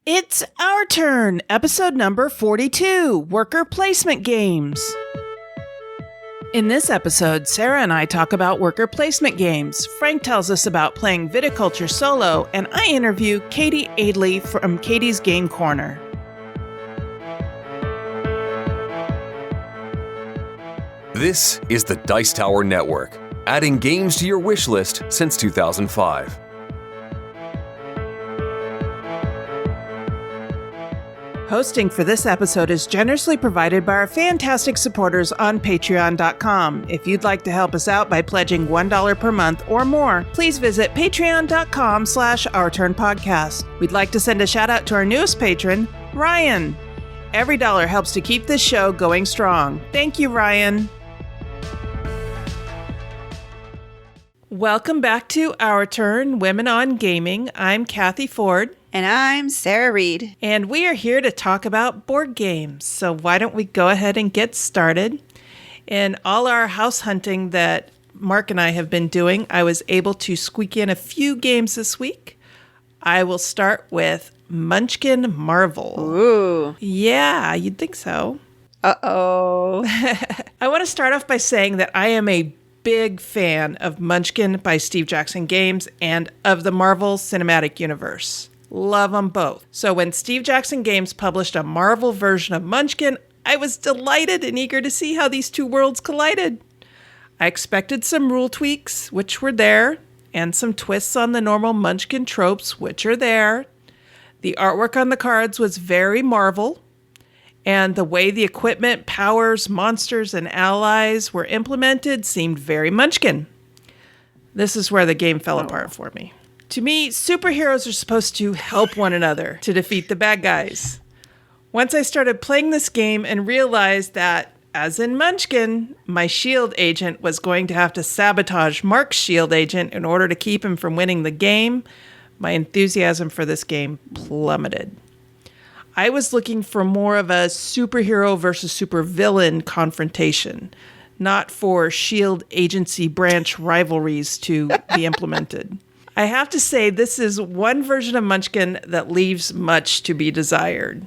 It's our turn, episode number 42, Worker Placement Games. In this episode, Sarah and I talk about worker placement games. Frank tells us about playing Viticulture solo, and I interview Katie Aidley from Katie's Game Corner. This is the Dice Tower Network, adding games to your wish list since 2005. Hosting for this episode is generously provided by our fantastic supporters on Patreon.com. If you'd like to help us out by pledging $1 per month or more, please visit patreon.com/OurTurnPodcast. We'd like to send a shout out to our newest patron, Ryan. Every dollar helps to keep this show going strong. Thank you, Ryan. Welcome back to Our Turn, Women on Gaming. I'm Kathy Ford. And I'm Sarah Reed. And we are here to talk about board games. So why don't we go ahead and get started? In all our house hunting that Mark and I have been doing, I was able to squeak in a few games this week. I will start with Munchkin Marvel. Ooh. Yeah, you'd think so. Uh-oh. I want to start off by saying that I am a big fan of Munchkin by Steve Jackson Games and of the Marvel Cinematic Universe. Love them both. So when Steve Jackson Games published a Marvel version of Munchkin, I was delighted and eager to see how these two worlds collided. I expected some rule tweaks, which were there, and some twists on the normal Munchkin tropes, which are there. The artwork on the cards was very Marvel, and the way the equipment, powers, monsters, and allies were implemented seemed very Munchkin. This is where the game fell apart for me. To me, superheroes are supposed to help one another to defeat the bad guys. Once I started playing this game and realized that, as in Munchkin, my shield agent was going to have to sabotage Mark's shield agent in order to keep him from winning the game, my enthusiasm for this game plummeted. I was looking for more of a superhero versus supervillain confrontation, not for shield agency branch rivalries to be implemented. I have to say, this is one version of Munchkin that leaves much to be desired.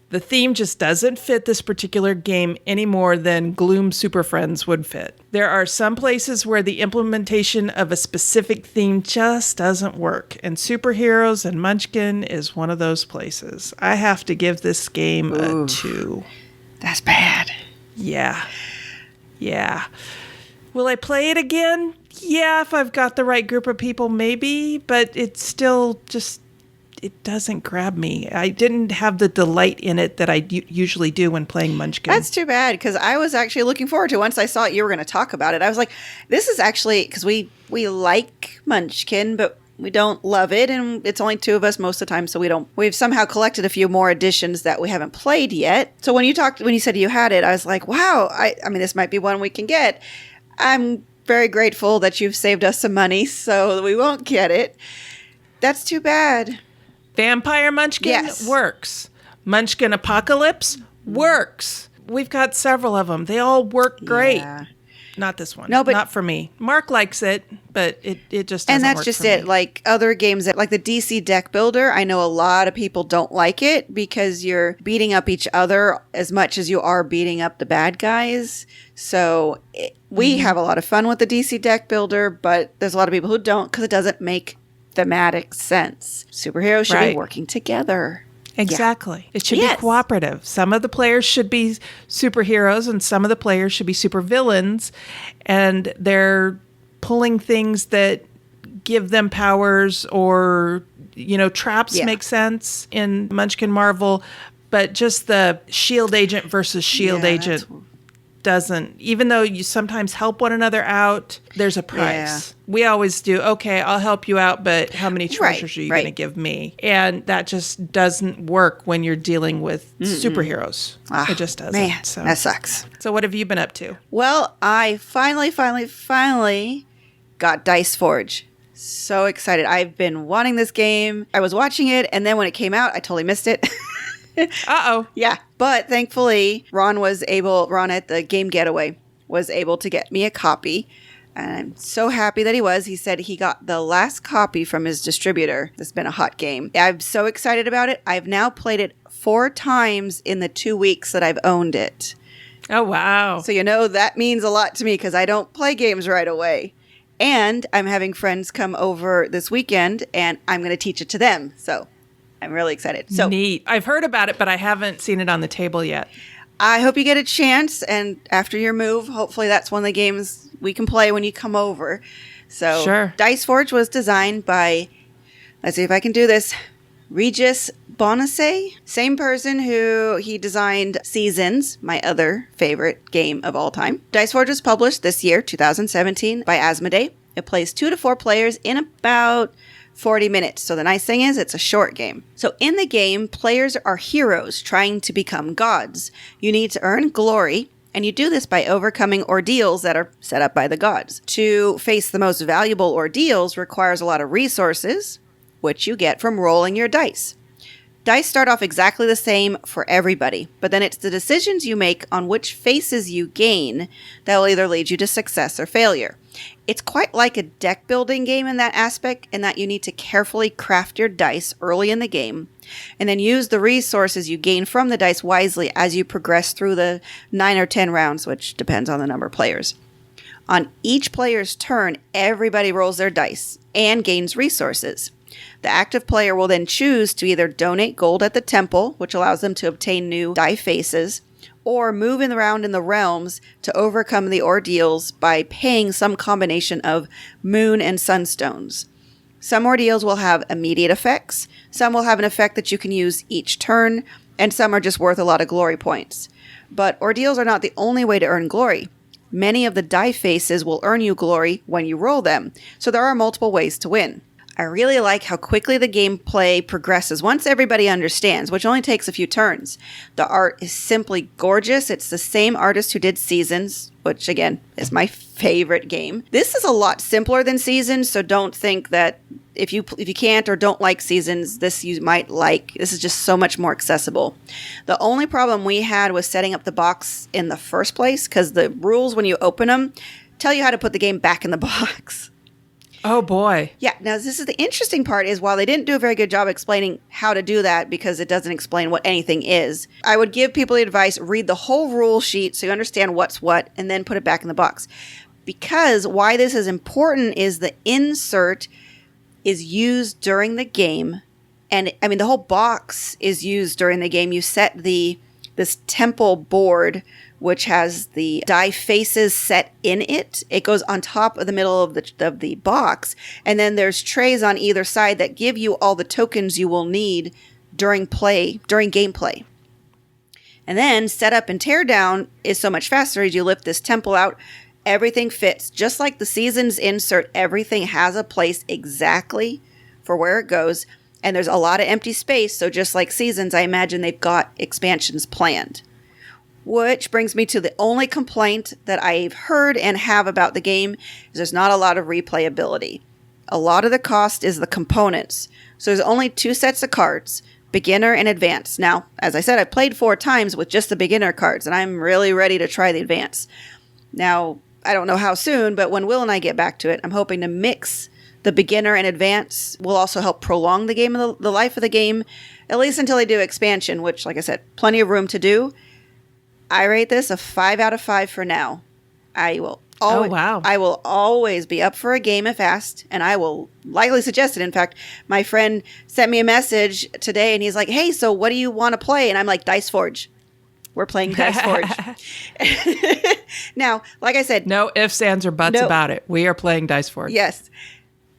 The theme just doesn't fit this particular game any more than Gloom Super Friends would fit. There are some places where the implementation of a specific theme just doesn't work, and Superheroes and Munchkin is one of those places. I have to give this game a 2. That's bad. Yeah. Will I play it again? Yeah, if I've got the right group of people, maybe, but it's still just, it doesn't grab me. I didn't have the delight in it that I usually do when playing Munchkin. That's too bad, because I was actually looking forward to it. Once I saw you were going to talk about it, I was like, this is actually, because we like Munchkin, but we don't love it, and it's only 2 of us most of the time, so we've somehow collected a few more editions that we haven't played yet. So when you said you had it, I was like, wow, I mean, this might be one we can get. I'm very grateful that you've saved us some money so we won't get it. That's too bad. Vampire Munchkin works. Munchkin Apocalypse works. We've got several of them. They all work great. Yeah. Not this one. No, but not for me. Mark likes it, but it just doesn't work. And that's just it. Me. Like other games like the DC Deck Builder, I know a lot of people don't like it because you're beating up each other as much as you are beating up the bad guys. So we have a lot of fun with the DC Deck Builder, but there's a lot of people who don't because it doesn't make thematic sense. Superheroes should be working together. Exactly. Yeah. It should be cooperative. Some of the players should be superheroes and some of the players should be supervillains, and they're pulling things that give them powers or, traps make sense in Munchkin Marvel, but just the shield agent versus shield agent doesn't. Even though you sometimes help one another out, there's a price. Yeah. We always do, okay, I'll help you out, but how many treasures are you going to give me? And that just doesn't work when you're dealing with superheroes. It just doesn't. Man, that sucks. So what have you been up to? Well, I finally got Dice Forge. So excited. I've been wanting this game. I was watching it, and then when it came out, I totally missed it. Uh-oh. Yeah. But thankfully, Ron at the Game Getaway was able to get me a copy. And I'm so happy that he was. He said he got the last copy from his distributor. It's been a hot game. I'm so excited about it. I've now played it 4 times in the 2 weeks that I've owned it. Oh, wow. So that means a lot to me because I don't play games right away. And I'm having friends come over this weekend, and I'm going to teach it to them. So I'm really excited. So neat. I've heard about it, but I haven't seen it on the table yet. I hope you get a chance, and after your move, hopefully that's one of the games we can play when you come over. So sure. Dice Forge was designed by, let's see if I can do this, Regis Bonasse. Same person who he designed Seasons, my other favorite game of all time. Dice Forge was published this year, 2017, by Asmodee. It plays 2 to 4 players in about 40 minutes. So the nice thing is it's a short game. So in the game, players are heroes trying to become gods. You need to earn glory, and you do this by overcoming ordeals that are set up by the gods. To face the most valuable ordeals requires a lot of resources, which you get from rolling your dice. Dice start off exactly the same for everybody, but then it's the decisions you make on which faces you gain that will either lead you to success or failure. It's quite like a deck building game in that aspect, in that you need to carefully craft your dice early in the game, and then use the resources you gain from the dice wisely as you progress through the 9 or 10 rounds, which depends on the number of players. On each player's turn, everybody rolls their dice and gains resources. The active player will then choose to either donate gold at the temple, which allows them to obtain new die faces, or move around in the realms to overcome the ordeals by paying some combination of moon and sunstones. Some ordeals will have immediate effects, some will have an effect that you can use each turn, and some are just worth a lot of glory points. But ordeals are not the only way to earn glory. Many of the die faces will earn you glory when you roll them, so there are multiple ways to win. I really like how quickly the gameplay progresses once everybody understands, which only takes a few turns. The art is simply gorgeous. It's the same artist who did Seasons, which again is my favorite game. This is a lot simpler than Seasons, so don't think that if you can't or don't like Seasons, this you might like. This is just so much more accessible. The only problem we had was setting up the box in the first place, because the rules when you open them tell you how to put the game back in the box. Oh, boy. Yeah. Now, this is the interesting part is while they didn't do a very good job explaining how to do that because it doesn't explain what anything is, I would give people the advice, read the whole rule sheet so you understand what's what, and then put it back in the box. Because why this is important is the insert is used during the game. And, I mean, the whole box is used during the game. You set this temple board, which has the die faces set in it. It goes on top of the middle of the box. And then there's trays on either side that give you all the tokens you will need during gameplay. And then setup and tear down is so much faster as you lift this temple out. Everything fits. Just like the Seasons insert, everything has a place exactly for where it goes. And there's a lot of empty space. So just like Seasons, I imagine they've got expansions planned. Which brings me to the only complaint that I've heard and have about the game is there's not a lot of replayability. A lot of the cost is the components. So there's only 2 sets of cards, beginner and advanced. Now, as I said, I've played 4 times with just the beginner cards, and I'm really ready to try the advanced. Now, I don't know how soon, but when Will and I get back to it, I'm hoping to mix the beginner and advanced. Will also help prolong the game, the life of the game, at least until they do expansion, which, like I said, plenty of room to do. I rate this a 5 out of 5 for now. I will always be up for a game if asked, and I will likely suggest it. In fact, my friend sent me a message today, and he's like, "Hey, so what do you want to play?" And I'm like, "Dice Forge. We're playing Dice Forge." Now, like I said, no ifs, ands, or buts about it. We are playing Dice Forge. Yes.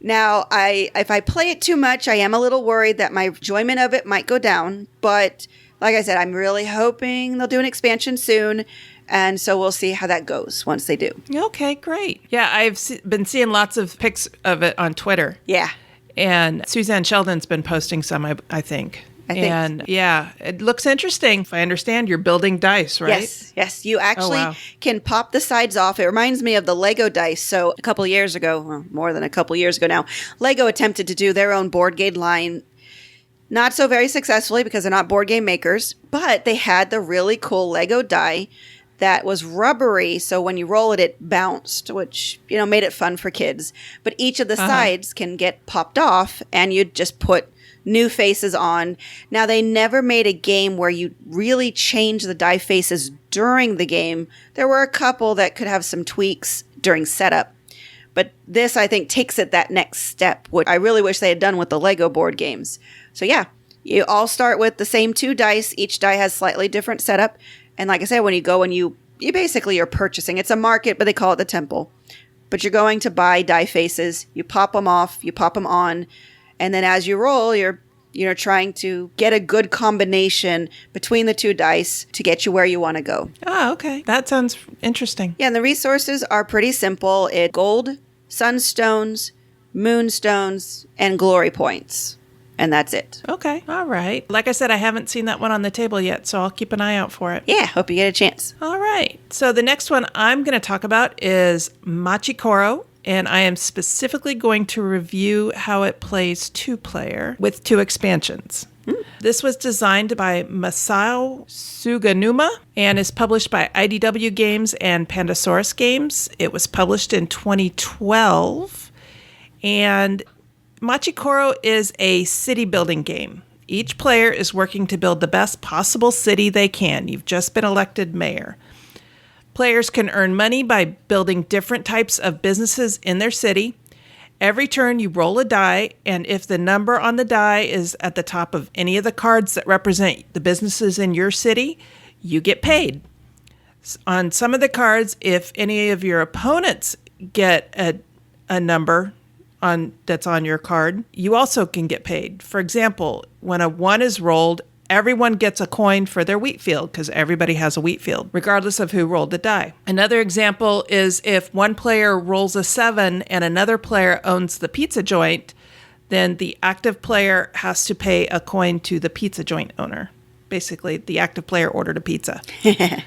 Now, if I play it too much, I am a little worried that my enjoyment of it might go down, but like I said, I'm really hoping they'll do an expansion soon, and so we'll see how that goes once they do. Okay, great. Yeah, I've been seeing lots of pics of it on Twitter. Yeah. And Suzanne Sheldon's been posting some, I think. And yeah, it looks interesting. If I understand, you're building dice, right? Yes. You actually can pop the sides off. It reminds me of the Lego dice. So a couple years ago, well, more than a couple years ago now, Lego attempted to do their own board game line. Not so very successfully because they're not board game makers, but they had the really cool Lego die that was rubbery, so when you roll it, it bounced, which, made it fun for kids. But each of the sides can get popped off, and you'd just put new faces on. Now, they never made a game where you really change the die faces during the game. There were a couple that could have some tweaks during setup. But this, I think, takes it that next step, which I really wish they had done with the Lego board games. So yeah, you all start with the same 2 dice. Each die has slightly different setup. And like I said, when you go and you basically are purchasing. It's a market, but they call it the temple. But you're going to buy die faces. You pop them off. You pop them on. And then as you roll, you're trying to get a good combination between the 2 dice to get you where you want to go. Oh, okay. That sounds interesting. Yeah, and the resources are pretty simple. It's gold, sunstones, moonstones, and glory points. And that's it. Okay. All right. Like I said, I haven't seen that one on the table yet, so I'll keep an eye out for it. Yeah, hope you get a chance. All right. So the next one I'm going to talk about is Machikoro, and I am specifically going to review how it plays 2-player with 2 expansions. This was designed by Masao Suganuma and is published by IDW Games and Pandasaurus Games. It was published in 2012, and Machikoro is a city building game. Each player is working to build the best possible city they can. You've just been elected mayor. Players can earn money by building different types of businesses in their city. Every turn you roll a die, and if the number on the die is at the top of any of the cards that represent the businesses in your city, you get paid. On some of the cards, if any of your opponents get a number that's on your card, you also can get paid. For example, when a 1 is rolled, everyone gets a coin for their wheat field because everybody has a wheat field, regardless of who rolled the die. Another example is if one player rolls a 7 and another player owns the pizza joint, then the active player has to pay a coin to the pizza joint owner. Basically, the active player ordered a pizza.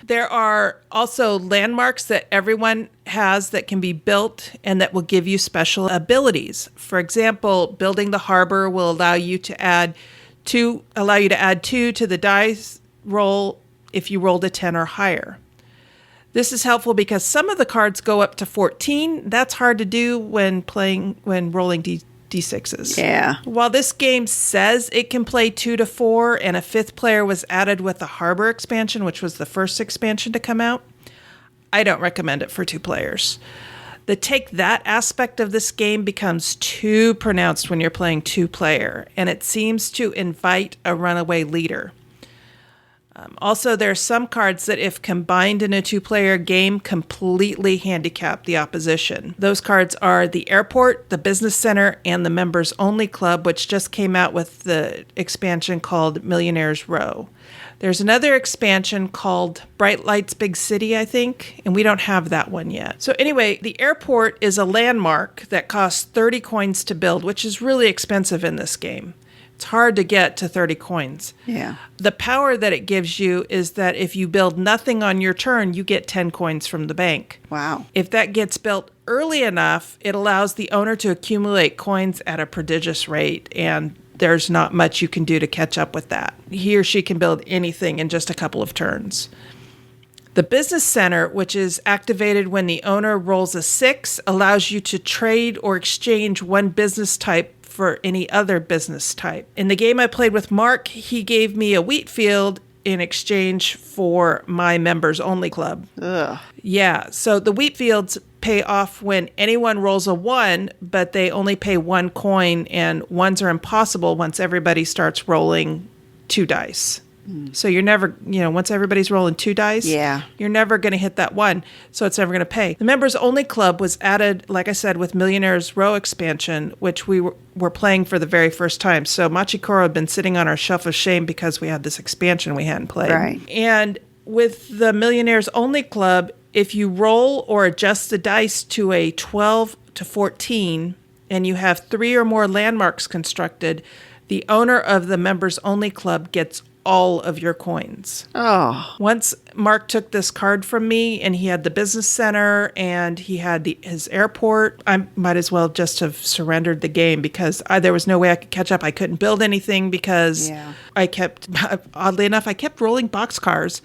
There are also landmarks that everyone has that can be built and that will give you special abilities. For example, building the harbor will allow you to add 2 to the dice roll if you rolled a 10 or higher. This is helpful because some of the cards go up to 14. That's hard to do when rolling D6s. Yeah. While this game says it can play 2 to 4 and a 5th player was added with the Harbor expansion, which was the first expansion to come out, I don't recommend it for 2 players. The take that aspect of this game becomes too pronounced when you're playing 2-player, and it seems to invite a runaway leader. Also, there are some cards that, if combined in a 2-player game, completely handicap the opposition. Those cards are the Airport, the Business Center, and the Members Only Club, which just came out with the expansion called Millionaires Row. There's another expansion called Bright Lights Big City, I think, and we don't have that one yet. So anyway, the Airport is a landmark that costs 30 coins to build, which is really expensive in this game. It's hard to get to 30 coins. Yeah. The power that it gives you is that if you build nothing on your turn, you get 10 coins from the bank. Wow. If that gets built early enough, it allows the owner to accumulate coins at a prodigious rate, and there's not much you can do to catch up with that. He or she can build anything in just a couple of turns. The Business Center, which is activated when the owner rolls a 6, allows you to trade or exchange one business type for any other business type. In the game I played with Mark, he gave me a wheat field in exchange for my Members Only Club. Ugh. Yeah, so the wheat fields pay off when anyone rolls a 1, but they only pay 1 coin, and 1s are impossible once everybody starts rolling 2 dice. So you're never, once everybody's rolling 2 dice, you're never going to hit that 1, so it's never going to pay. The Members Only Club was added, like I said, with Millionaires Row expansion, which we were playing for the very first time. So Machikoro had been sitting on our shelf of shame because we had this expansion we hadn't played. Right. And with the Millionaires Only Club, if you roll or adjust the dice to a 12 to 14 and you have 3 or more landmarks constructed, the owner of the Members Only Club gets all of your coins. Oh. Once Mark took this card from me and he had the business center and he had his airport, I might as well just have surrendered the game because there was no way I could catch up. I couldn't build anything because oddly enough, I kept rolling boxcars,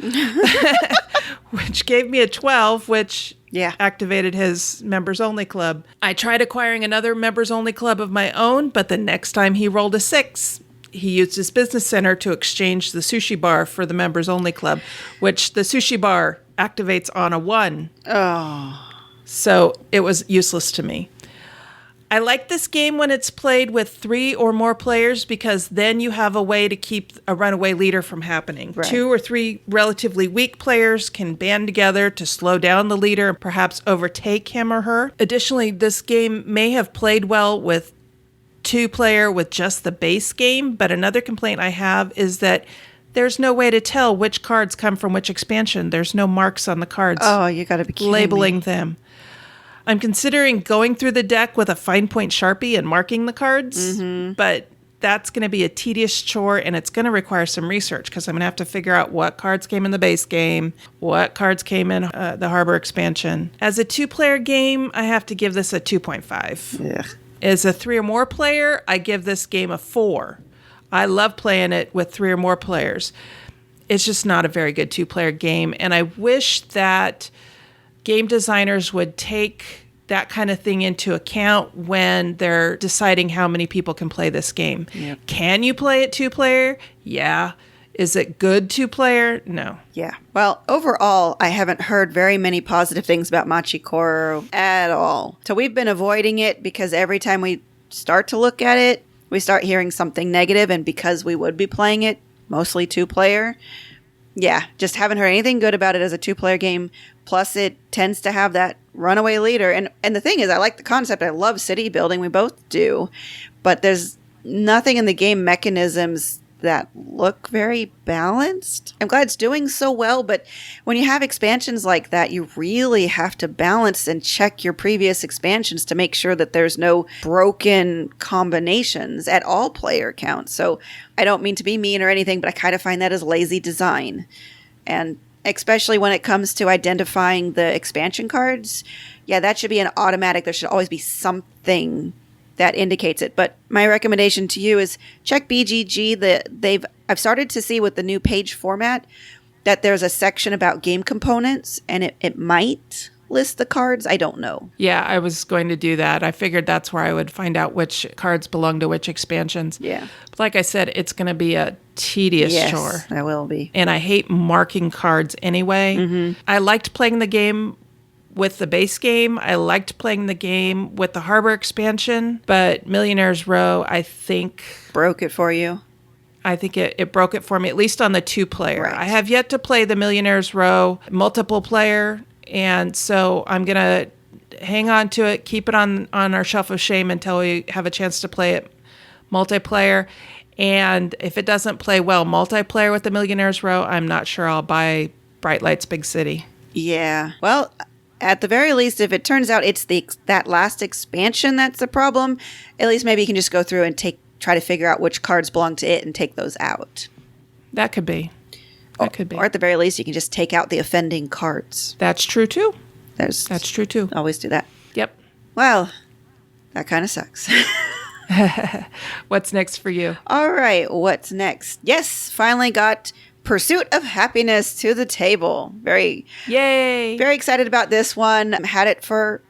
which gave me a 12, which activated his members only club. I tried acquiring another members only club of my own, but the next time he rolled a 6, he used his business center to exchange the sushi bar for the members only club, which the sushi bar activates on a 1. Oh. So it was useless to me. I like this game when it's played with 3 or more players because then you have a way to keep a runaway leader from happening. Right. 2 or 3 relatively weak players can band together to slow down the leader and perhaps overtake him or her. Additionally, this game may have played well with 2-player with just the base game, but another complaint I have is that there's no way to tell which cards come from which expansion. There's no marks on the cards. Oh, you got to be kidding labeling me. them. I'm considering going through the deck with a fine point Sharpie and marking the cards, but that's going to be a tedious chore and it's going to require some research because I'm going to have to figure out what cards came in the base game, what cards came in the Harbor expansion. As a 2-player game, I have to give this a 2.5. Yeah. As a 3 or more player, I give this game a 4. I love playing it with 3 or more players. It's just not a very good 2-player game. And I wish that game designers would take that kind of thing into account when they're deciding how many people can play this game. Yep. Can you play it 2-player? Yeah. Is it good 2-player? No. Yeah. Well, overall, I haven't heard very many positive things about Machikoro at all. So we've been avoiding it because every time we start to look at it, we start hearing something negative, and because we would be playing it mostly 2-player, just haven't heard anything good about it as a 2-player game. Plus, it tends to have that runaway leader. And the thing is, I like the concept. I love city building. We both do. But there's nothing in the game mechanisms that look very balanced. I'm glad it's doing so well, but when you have expansions like that, you really have to balance and check your previous expansions to make sure that there's no broken combinations at all player counts. So I don't mean to be mean or anything, but I kind of find that as lazy design. And especially when it comes to identifying the expansion cards, that should be an automatic. There should always be something that indicates it. But my recommendation to you is check BGG. I've started to see with the new page format that there's a section about game components, and it might list the cards. I don't know. Yeah, I was going to do that. I figured that's where I would find out which cards belong to which expansions. Yeah. But like I said, it's going to be a tedious chore. Yes, that will be. And I hate marking cards anyway. Mm-hmm. I liked playing the game with the base game. I liked playing the game with the Harbor expansion, but Millionaire's Row, I think... broke it for you? I think it broke it for me, at least on the 2-player. Right. I have yet to play the Millionaire's Row multiple player, and so I'm going to hang on to it, keep it on our shelf of shame until we have a chance to play it multiplayer. And if it doesn't play well multiplayer with the Millionaire's Row, I'm not sure I'll buy Bright Lights Big City. Yeah. Well, at the very least, if it turns out it's that last expansion that's the problem, at least maybe you can just go through and try to figure out which cards belong to it and take those out. That could be. Or at the very least, you can just take out the offending cards. That's true, too. That's true, too. Always do that. Yep. Well, that kind of sucks. What's next for you? All right, what's next? Yes, finally got Pursuit of Happiness to the table. Yay! Very excited about this one. Had it for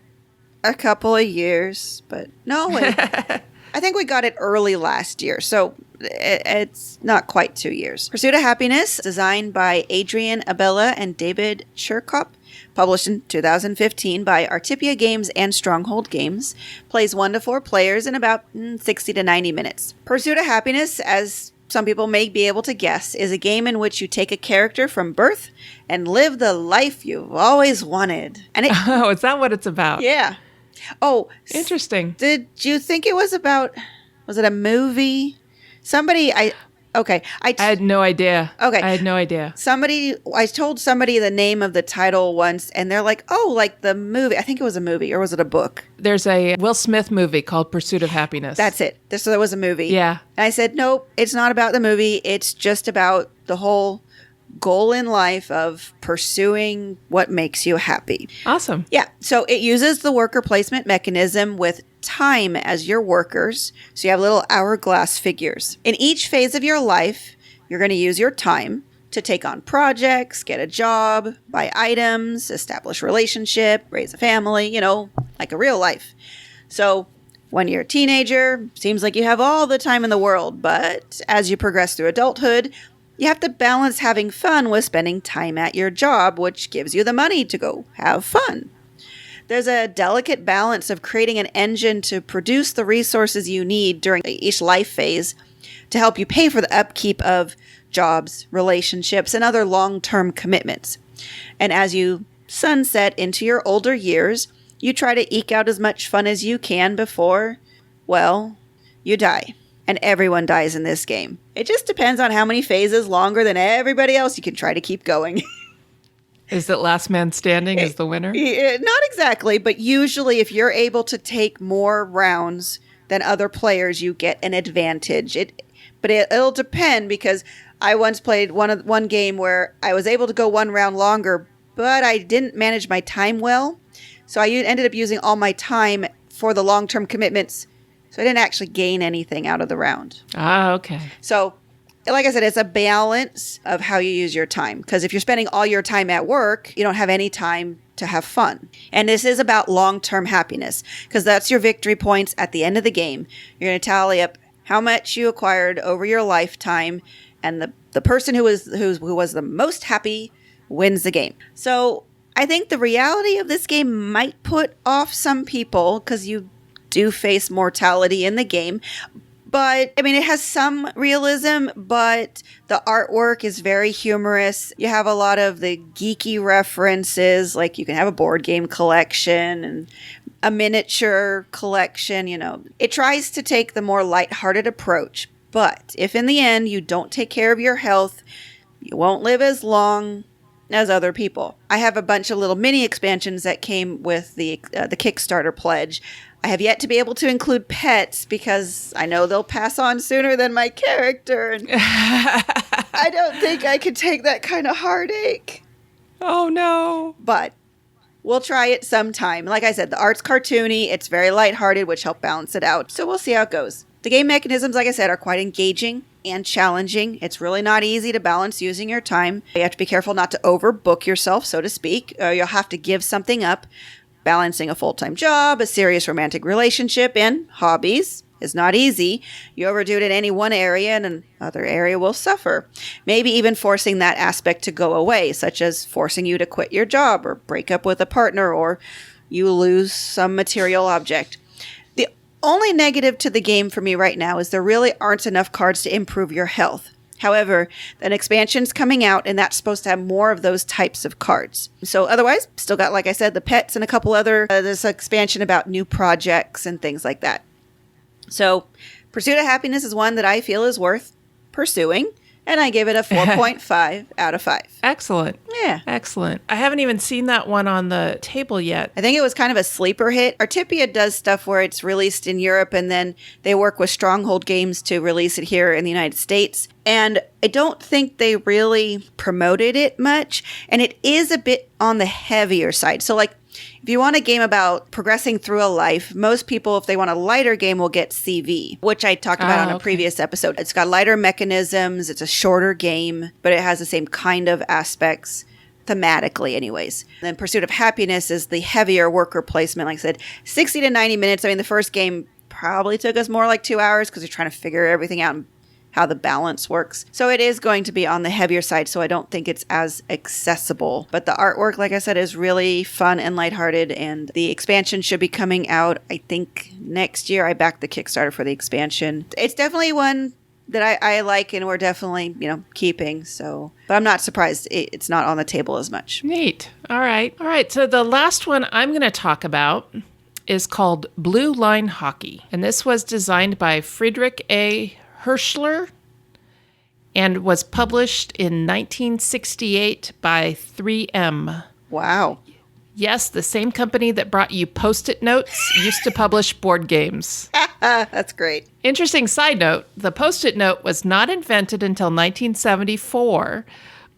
a couple of years, but no, wait. I think we got it early last year, so it's not quite 2 years. Pursuit of Happiness, designed by Adrian Abella and David Cherkop, published in 2015 by Artipia Games and Stronghold Games, plays 1 to 4 players in about 60 to 90 minutes. Pursuit of Happiness, as some people may be able to guess, is a game in which you take a character from birth and live the life you've always wanted. And oh, is that what it's about? Yeah. Oh, interesting. Did you think it was about, was it a movie? Somebody, Okay. I had no idea. Okay. I had no idea. I told somebody the name of the title once, and they're like, oh, like the movie. I think it was a movie, or was it a book? There's a Will Smith movie called Pursuit of Happiness. That's it. So there was a movie. Yeah. And I said, nope, it's not about the movie. It's just about the whole goal in life of pursuing what makes you happy. Awesome. Yeah. So it uses the worker placement mechanism with time as your workers. So you have little hourglass figures. In each phase of your life, you're going to use your time to take on projects, get a job, buy items, establish relationship, raise a family, like a real life. So when you're a teenager, seems like you have all the time in the world. But as you progress through adulthood, you have to balance having fun with spending time at your job, which gives you the money to go have fun. There's a delicate balance of creating an engine to produce the resources you need during each life phase to help you pay for the upkeep of jobs, relationships, and other long-term commitments. And as you sunset into your older years, you try to eke out as much fun as you can before, well, you die. And everyone dies in this game. It just depends on how many phases longer than everybody else you can try to keep going. Is it last man standing is the winner? Not exactly, but usually if you're able to take more rounds than other players, you get an advantage. But it'll depend, because I once played one game where I was able to go one round longer, but I didn't manage my time well. So I ended up using all my time for the long-term commitments. So I didn't actually gain anything out of the round. Ah, okay. So, like I said, it's a balance of how you use your time. Because if you're spending all your time at work, you don't have any time to have fun. And this is about long-term happiness, because that's your victory points at the end of the game. You're going to tally up how much you acquired over your lifetime, and the person who was the most happy wins the game. So I think the reality of this game might put off some people, because you do face mortality in the game. But, I mean, it has some realism, but the artwork is very humorous. You have a lot of the geeky references, like you can have a board game collection and a miniature collection, It tries to take the more lighthearted approach. But if in the end you don't take care of your health, you won't live as long as other people. I have a bunch of little mini expansions that came with the Kickstarter pledge. I have yet to be able to include pets because I know they'll pass on sooner than my character. And I don't think I could take that kind of heartache. Oh, no. But we'll try it sometime. Like I said, the art's cartoony. It's very lighthearted, which helped balance it out. So we'll see how it goes. The game mechanisms, like I said, are quite engaging and challenging. It's really not easy to balance using your time. You have to be careful not to overbook yourself, so to speak. You'll have to give something up. Balancing a full-time job, a serious romantic relationship, and hobbies is not easy. You overdo it in any one area and another area will suffer. Maybe even forcing that aspect to go away, such as forcing you to quit your job or break up with a partner, or you lose some material object. The only negative to the game for me right now is there really aren't enough cards to improve your health. However, an expansion's coming out, and that's supposed to have more of those types of cards. So otherwise, still got, like I said, the pets and a couple other, this expansion about new projects and things like that. So Pursuit of Happiness is one that I feel is worth pursuing, and I give it a 4.5 out of 5. Excellent. Yeah. Excellent. I haven't even seen that one on the table yet. I think it was kind of a sleeper hit. Artipia does stuff where it's released in Europe and then they work with Stronghold Games to release it here in the United States. And I don't think they really promoted it much. And it is a bit on the heavier side. So like, if you want a game about progressing through a life, most people, if they want a lighter game, will get CV, which I talked about on a previous episode. It's got lighter mechanisms. It's a shorter game, but it has the same kind of aspects thematically anyways. And then Pursuit of Happiness is the heavier worker placement. Like I said, 60 to 90 minutes. I mean, the first game probably took us more like 2 hours because you're trying to figure everything out and how the balance works. So it is going to be on the heavier side, so I don't think it's as accessible. But the artwork, like I said, is really fun and lighthearted, and the expansion should be coming out, I think, next year. I backed the Kickstarter for the expansion. It's definitely one that I like, and we're definitely, keeping. So, but I'm not surprised it's not on the table as much. Neat. All right. So the last one I'm going to talk about is called Blue Line Hockey, and this was designed by Friedrich A. Hirschler, and was published in 1968 by 3M. Wow. Yes, the same company that brought you Post-it notes used to publish board games. That's great. Interesting side note, the Post-it note was not invented until 1974,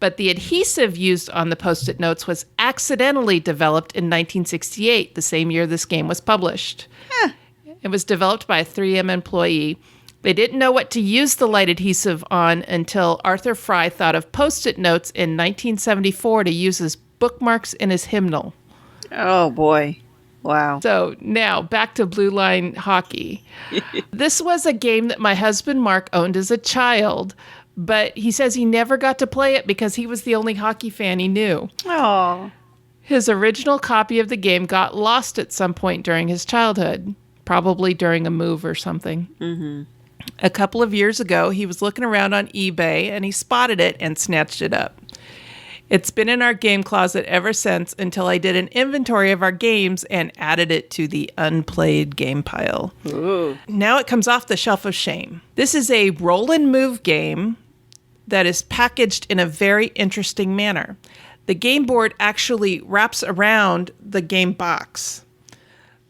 but the adhesive used on the Post-it notes was accidentally developed in 1968, the same year this game was published. It was developed by a 3M employee. They didn't know what to use the light adhesive on until Arthur Fry thought of Post-it notes in 1974 to use as bookmarks in his hymnal. Oh, boy. Wow. So now back to Blue Line Hockey. This was a game that my husband Mark owned as a child, but he says he never got to play it because he was the only hockey fan he knew. Oh. His original copy of the game got lost at some point during his childhood, probably during a move or something. Mm-hmm. A couple of years ago, he was looking around on eBay and he spotted it and snatched it up. It's been in our game closet ever since until I did an inventory of our games and added it to the unplayed game pile. Ooh. Now it comes off the shelf of shame. This is a roll and move game that is packaged in a very interesting manner. The game board actually wraps around the game box.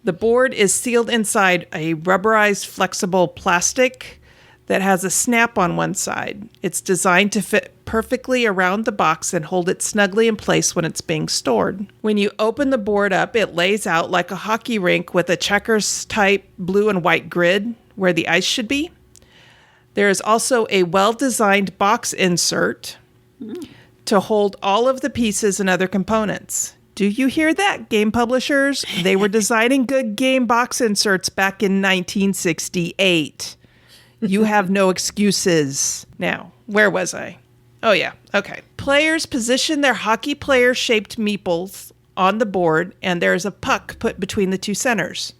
The board is sealed inside a rubberized flexible plastic that has a snap on one side. It's designed to fit perfectly around the box and hold it snugly in place when it's being stored. When you open the board up, it lays out like a hockey rink with a checkers type blue and white grid where the ice should be. There is also a well-designed box insert to hold all of the pieces and other components. Do you hear that, game publishers? They were designing good game box inserts back in 1968. You have no excuses. Now, where was I? Oh, yeah. Okay. Players position their hockey player-shaped meeples on the board, and there is a puck put between the two centers.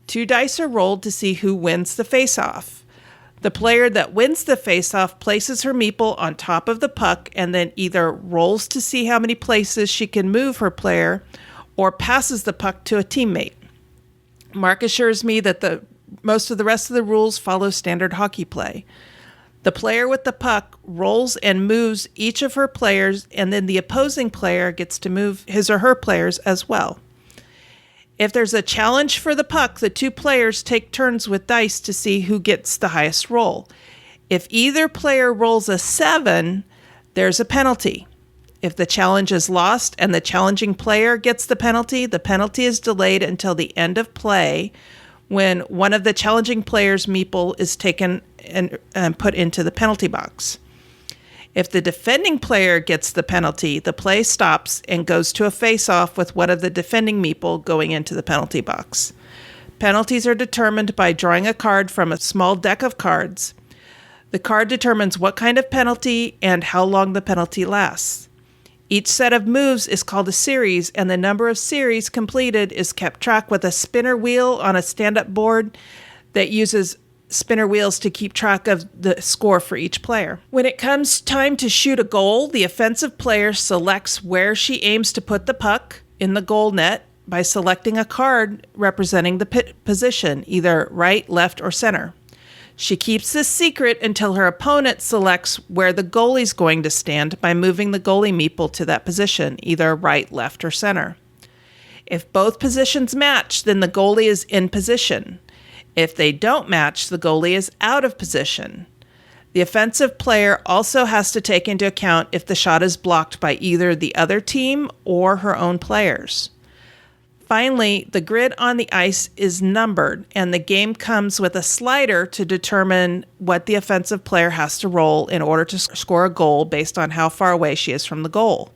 2 dice are rolled to see who wins the face-off. The player that wins the face-off places her meeple on top of the puck and then either rolls to see how many places she can move her player or passes the puck to a teammate. Mark assures me that most of the rest of the rules follow standard hockey play. The player with the puck rolls and moves each of her players, and then the opposing player gets to move his or her players as well. If there's a challenge for the puck, the 2 players take turns with dice to see who gets the highest roll. If either player rolls a 7, there's a penalty. If the challenge is lost and the challenging player gets the penalty is delayed until the end of play, when one of the challenging player's meeple is taken and put into the penalty box. If the defending player gets the penalty, the play stops and goes to a face-off with one of the defending meeple going into the penalty box. Penalties are determined by drawing a card from a small deck of cards. The card determines what kind of penalty and how long the penalty lasts. Each set of moves is called a series, and the number of series completed is kept track with a spinner wheel on a stand-up board that uses spinner wheels to keep track of the score for each player. When it comes time to shoot a goal, the offensive player selects where she aims to put the puck in the goal net by selecting a card representing the position, either right, left, or center. She keeps this secret until her opponent selects where the goalie's going to stand by moving the goalie meeple to that position, either right, left, or center. If both positions match, then the goalie is in position. If they don't match, the goalie is out of position. The offensive player also has to take into account if the shot is blocked by either the other team or her own players. Finally, the grid on the ice is numbered, and the game comes with a slider to determine what the offensive player has to roll in order to score a goal based on how far away she is from the goal,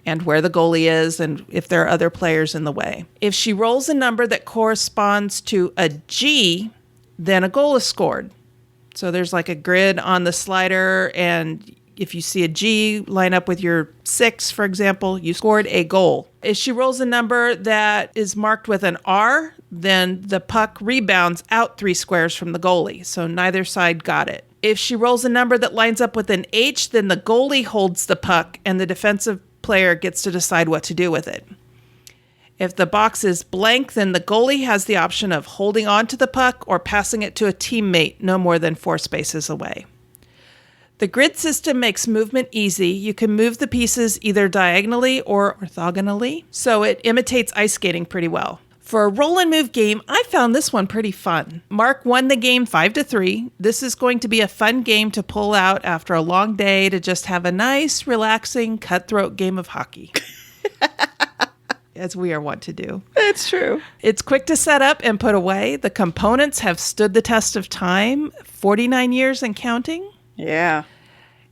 and where the goalie is, and if there are other players in the way. If she rolls a number that corresponds to a G, then a goal is scored. So there's like a grid on the slider, and if you see a G line up with your 6, for example, you scored a goal. If she rolls a number that is marked with an R, then the puck rebounds out 3 squares from the goalie, so neither side got it. If she rolls a number that lines up with an H, then the goalie holds the puck, and the defensive player gets to decide what to do with it. If the box is blank, then the goalie has the option of holding on to the puck or passing it to a teammate no more than 4 spaces away. The grid system makes movement easy. You can move the pieces either diagonally or orthogonally, so it imitates ice skating pretty well. For a roll and move game, I found this one pretty fun. Mark won the game 5-3. This is going to be a fun game to pull out after a long day to just have a nice, relaxing, cutthroat game of hockey. As we are wont to do. It's true. It's quick to set up and put away. The components have stood the test of time, 49 years and counting. Yeah.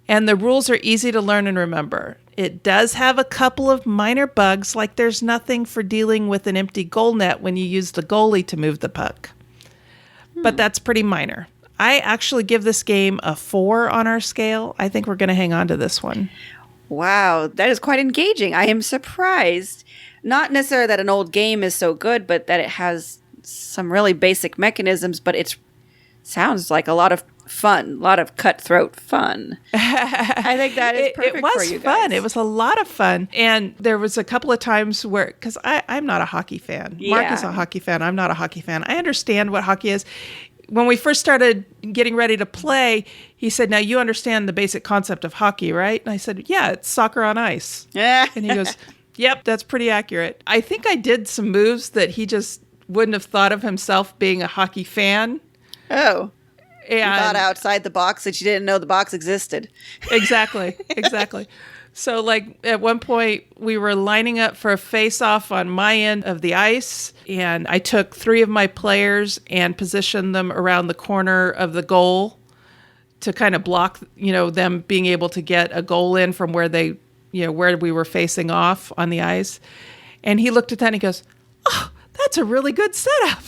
And the rules are easy to learn and remember. It does have a couple of minor bugs, like there's nothing for dealing with an empty goal net when you use the goalie to move the puck. But that's pretty minor. I actually give this game a 4 on our scale. I think we're going to hang on to this one. Wow, that is quite engaging. I am surprised. Not necessarily that an old game is so good, but that it has some really basic mechanisms, but it sounds like a lot of fun, a lot of cutthroat fun. I think that is perfect for you guys. It was fun. It was a lot of fun. And there was a couple of times where, because I'm not a hockey fan. Yeah. Mark is a hockey fan. I'm not a hockey fan. I understand what hockey is. When we first started getting ready to play, he said, now you understand the basic concept of hockey, right? And I said, yeah, it's soccer on ice. Yeah. And he goes, yep, that's pretty accurate. I think I did some moves that he just wouldn't have thought of himself being a hockey fan. Oh. And You thought outside the box that you didn't know the box existed. Exactly. So like at one point we were lining up for a face-off on my end of the ice, and I took 3 of my players and positioned them around the corner of the goal to kind of block, them being able to get a goal in from where they, where we were facing off on the ice. And he looked at that and he goes, "Oh, that's a really good setup."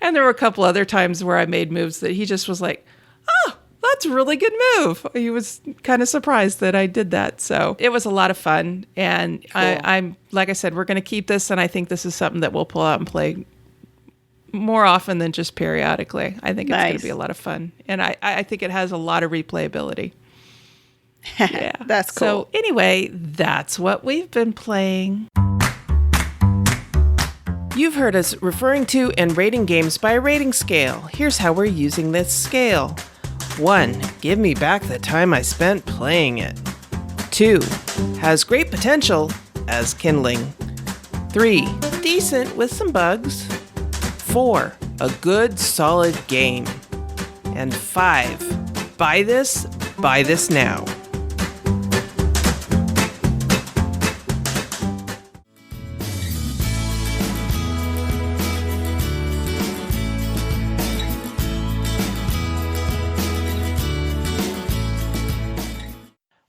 And there were a couple other times where I made moves that he just was like, "Oh, that's a really good move." He was kind of surprised that I did that. So it was a lot of fun. And Cool. I'm like I said, we're going to keep this. And I think this is something that we'll pull out and play more often than just periodically. I think it's going Nice. to be a lot of fun. And I think it has a lot of replayability. Yeah. That's cool. So anyway, that's what we've been playing. You've heard us referring to and rating games by a rating scale. Here's how we're using this scale. 1. Give me back the time I spent playing it. 2. Has great potential as kindling. 3. Decent with some bugs. 4. A good, solid game. And 5. Buy this now.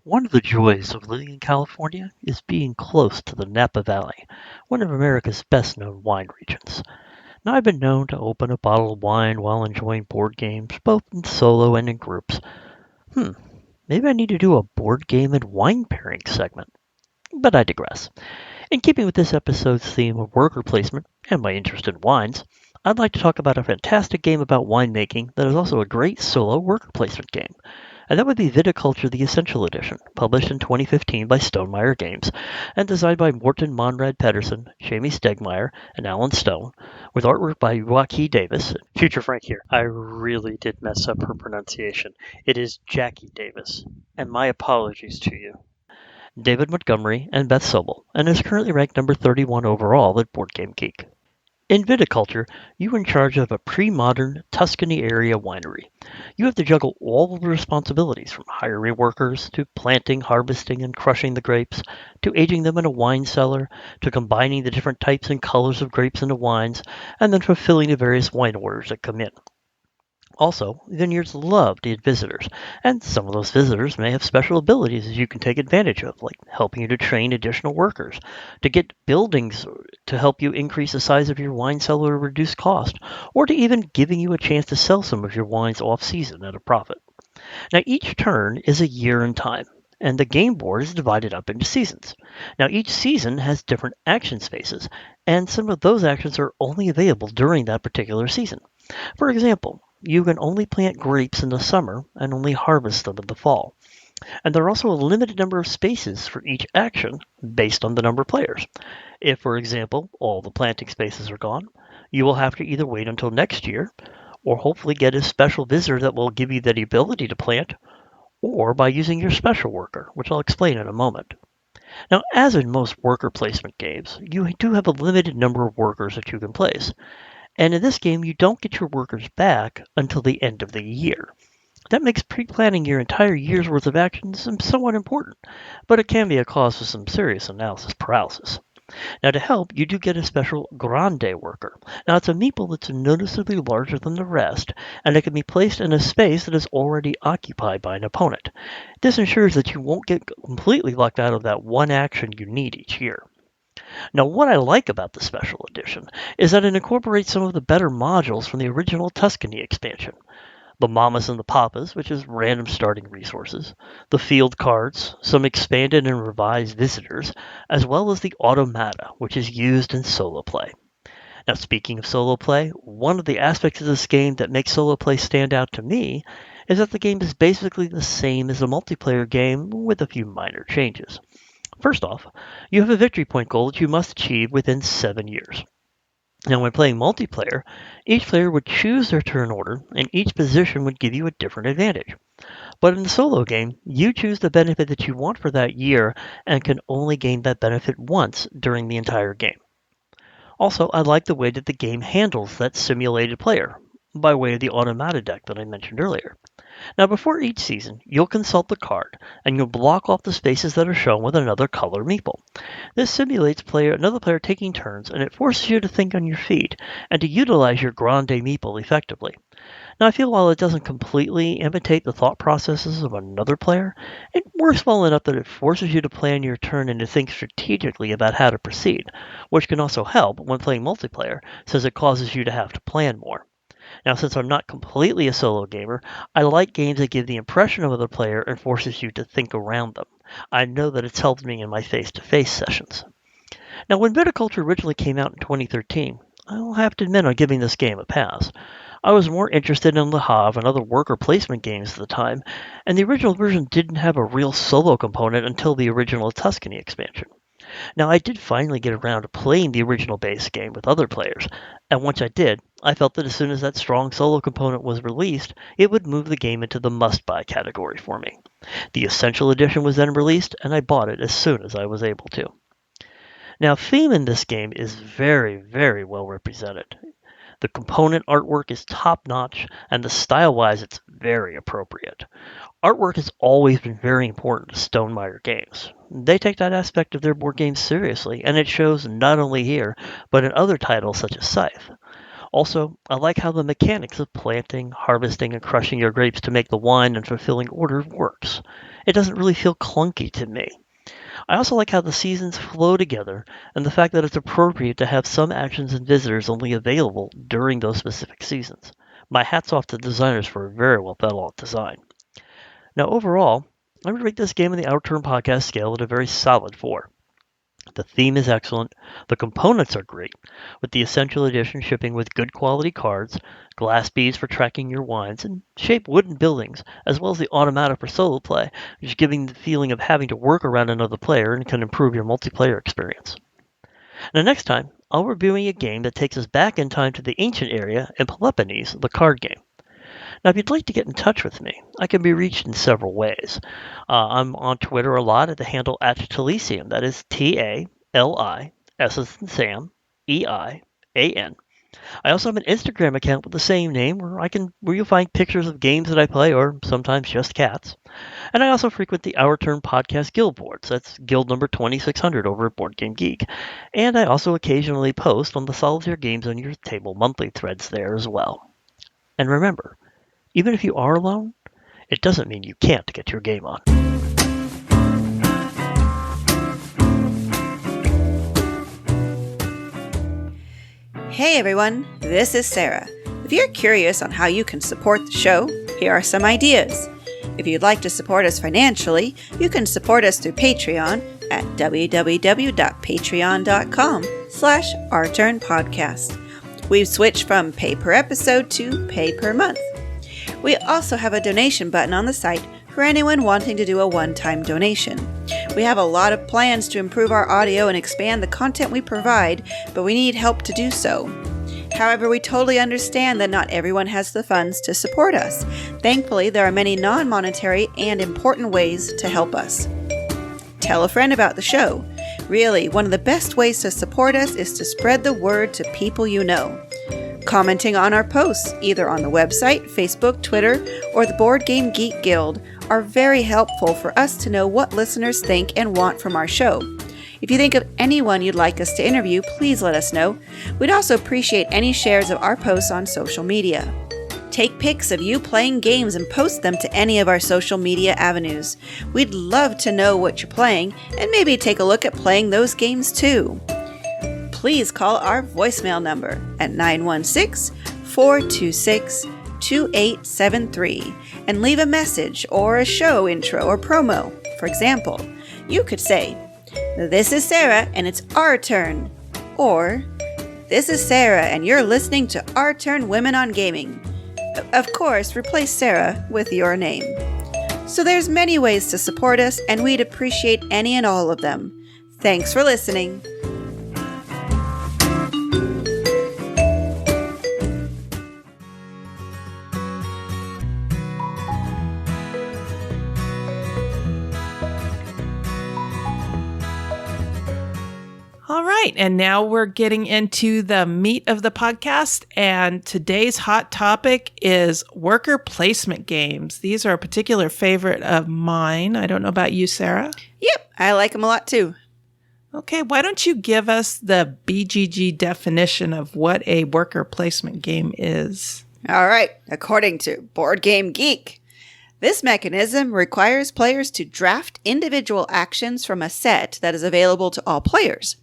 One of the joys of living in California is being close to the Napa Valley, one of America's best-known wine regions. Now, I've been known to open a bottle of wine while enjoying board games, both in solo and in groups. Maybe I need to do a board game and wine pairing segment. But I digress. In keeping with this episode's theme of worker placement and my interest in wines, I'd like to talk about a fantastic game about winemaking that is also a great solo worker placement game. And that would be Viticulture the Essential Edition, published in 2015 by Stonemaier Games, and designed by Morten Monrad Pedersen, Jamie Stegmaier, and Alan Stone, with artwork by Joaquin Davis. Future Frank here. I really did mess up her pronunciation. It is Jackie Davis, and my apologies to you. David Montgomery and Beth Sobel, and is currently ranked number 31 overall at Board Game Geek. In Viticulture, you are in charge of a pre-modern Tuscany area winery. You have to juggle all of the responsibilities, from hiring workers, to planting, harvesting, and crushing the grapes, to aging them in a wine cellar, to combining the different types and colors of grapes into wines, and then fulfilling the various wine orders that come in. Also, vineyards love to get visitors, and some of those visitors may have special abilities that you can take advantage of, like helping you to train additional workers, to get buildings to help you increase the size of your wine cellar to reduce cost, or to even giving you a chance to sell some of your wines off-season at a profit. Now, each turn is a year in time, and the game board is divided up into seasons. Now, each season has different action spaces, and some of those actions are only available during that particular season. For example, you can only plant grapes in the summer and only harvest them in the fall. And there are also a limited number of spaces for each action based on the number of players. If, for example, all the planting spaces are gone, you will have to either wait until next year or hopefully get a special visitor that will give you the ability to plant, or by using your special worker, which I'll explain in a moment. Now, as in most worker placement games, you do have a limited number of workers that you can place, and in this game you don't get your workers back until the end of the year. That makes pre-planning your entire year's worth of actions somewhat important, but it can be a cause for some serious analysis paralysis. Now, to help, you do get a special Grande worker. Now, it's a meeple that's noticeably larger than the rest, and it can be placed in a space that is already occupied by an opponent. This ensures that you won't get completely locked out of that one action you need each year. Now, what I like about the special edition is that it incorporates some of the better modules from the original Tuscany expansion. The Mamas and the Papas, which is random starting resources, the field cards, some expanded and revised visitors, as well as the automata, which is used in solo play. Now, speaking of solo play, one of the aspects of this game that makes solo play stand out to me is that the game is basically the same as a multiplayer game with a few minor changes. First off, you have a victory point goal that you must achieve within 7 years. Now, when playing multiplayer, each player would choose their turn order, and each position would give you a different advantage. But in the solo game, you choose the benefit that you want for that year and can only gain that benefit once during the entire game. Also, I like the way that the game handles that simulated player, by way of the automata deck that I mentioned earlier. Now, before each season, you'll consult the card, and you'll block off the spaces that are shown with another color meeple. This simulates another player taking turns, and it forces you to think on your feet and to utilize your Grande meeple effectively. Now, I feel while it doesn't completely imitate the thought processes of another player, it works well enough that it forces you to plan your turn and to think strategically about how to proceed, which can also help when playing multiplayer, since it causes you to have to plan more. Now, since I'm not completely a solo gamer, I like games that give the impression of another player and forces you to think around them. I know that it's helped me in my face-to-face sessions. Now, when Viticulture originally came out in 2013, I'll have to admit I'm giving this game a pass. I was more interested in Le Havre and other worker placement games at the time, and the original version didn't have a real solo component until the original Tuscany expansion. Now, I did finally get around to playing the original base game with other players, and once I did, I felt that as soon as that strong solo component was released, it would move the game into the must-buy category for me. The Essential Edition was then released, and I bought it as soon as I was able to. Now, theme in this game is very, very well represented. The component artwork is top-notch, and the style-wise, it's very appropriate. Artwork has always been very important to Stonemaier games. They take that aspect of their board games seriously, and it shows not only here, but in other titles such as Scythe. Also, I like how the mechanics of planting, harvesting, and crushing your grapes to make the wine and fulfilling order works. It doesn't really feel clunky to me. I also like how the seasons flow together, and the fact that it's appropriate to have some actions and visitors only available during those specific seasons. My hat's off to the designers for a very well thought out design. Now, overall, I would rate this game on the Outturn Podcast scale at a very solid 4. The theme is excellent, the components are great, with the Essential Edition shipping with good quality cards, glass beads for tracking your wines, and shaped wooden buildings, as well as the automata for solo play, which is giving the feeling of having to work around another player and can improve your multiplayer experience. Now, next time, I'll be reviewing a game that takes us back in time to the ancient area in Peloponnese, the card game. Now, if you'd like to get in touch with me, I can be reached in several ways. I'm on Twitter a lot at the handle @Talisian. That is TALI, S as in Sam, EIAN. I also have an Instagram account with the same name where you'll find pictures of games that I play, or sometimes just cats. And I also frequent the Our Turn Podcast Guild boards. That's guild number 2600 over at Board Game Geek. And I also occasionally post on the Solitaire Games on Your Table monthly threads there as well. And remember, even if you are alone, it doesn't mean you can't get your game on. Hey everyone, this is Sarah. If you're curious on how you can support the show, here are some ideas. If you'd like to support us financially, you can support us through Patreon at www.patreon.com/OurTurnPodcast. We've switched from pay per episode to pay per month. We also have a donation button on the site for anyone wanting to do a one-time donation. We have a lot of plans to improve our audio and expand the content we provide, but we need help to do so. However, we totally understand that not everyone has the funds to support us. Thankfully, there are many non-monetary and important ways to help us. Tell a friend about the show. Really, one of the best ways to support us is to spread the word to people you know. Commenting on our posts, either on the website, Facebook, Twitter, or the Board Game Geek Guild, are very helpful for us to know what listeners think and want from our show. If you think of anyone you'd like us to interview, please let us know. We'd also appreciate any shares of our posts on social media. Take pics of you playing games and post them to any of our social media avenues. We'd love to know what you're playing and maybe take a look at playing those games too. Please call our voicemail number at 916-426-2873 and leave a message or a show intro or promo. For example, you could say, "This is Sarah and it's our turn," or "This is Sarah and you're listening to Our Turn Women on Gaming." Of course, replace Sarah with your name. So there's many ways to support us, and we'd appreciate any and all of them. Thanks for listening. All right, and now we're getting into the meat of the podcast, and today's hot topic is worker placement games. These are a particular favorite of mine. I don't know about you, Sarah. Yep, I like them a lot too. Okay, why don't you give us the BGG definition of what a worker placement game is? All right, according to Board Game Geek, this mechanism requires players to draft individual actions from a set that is available to all players.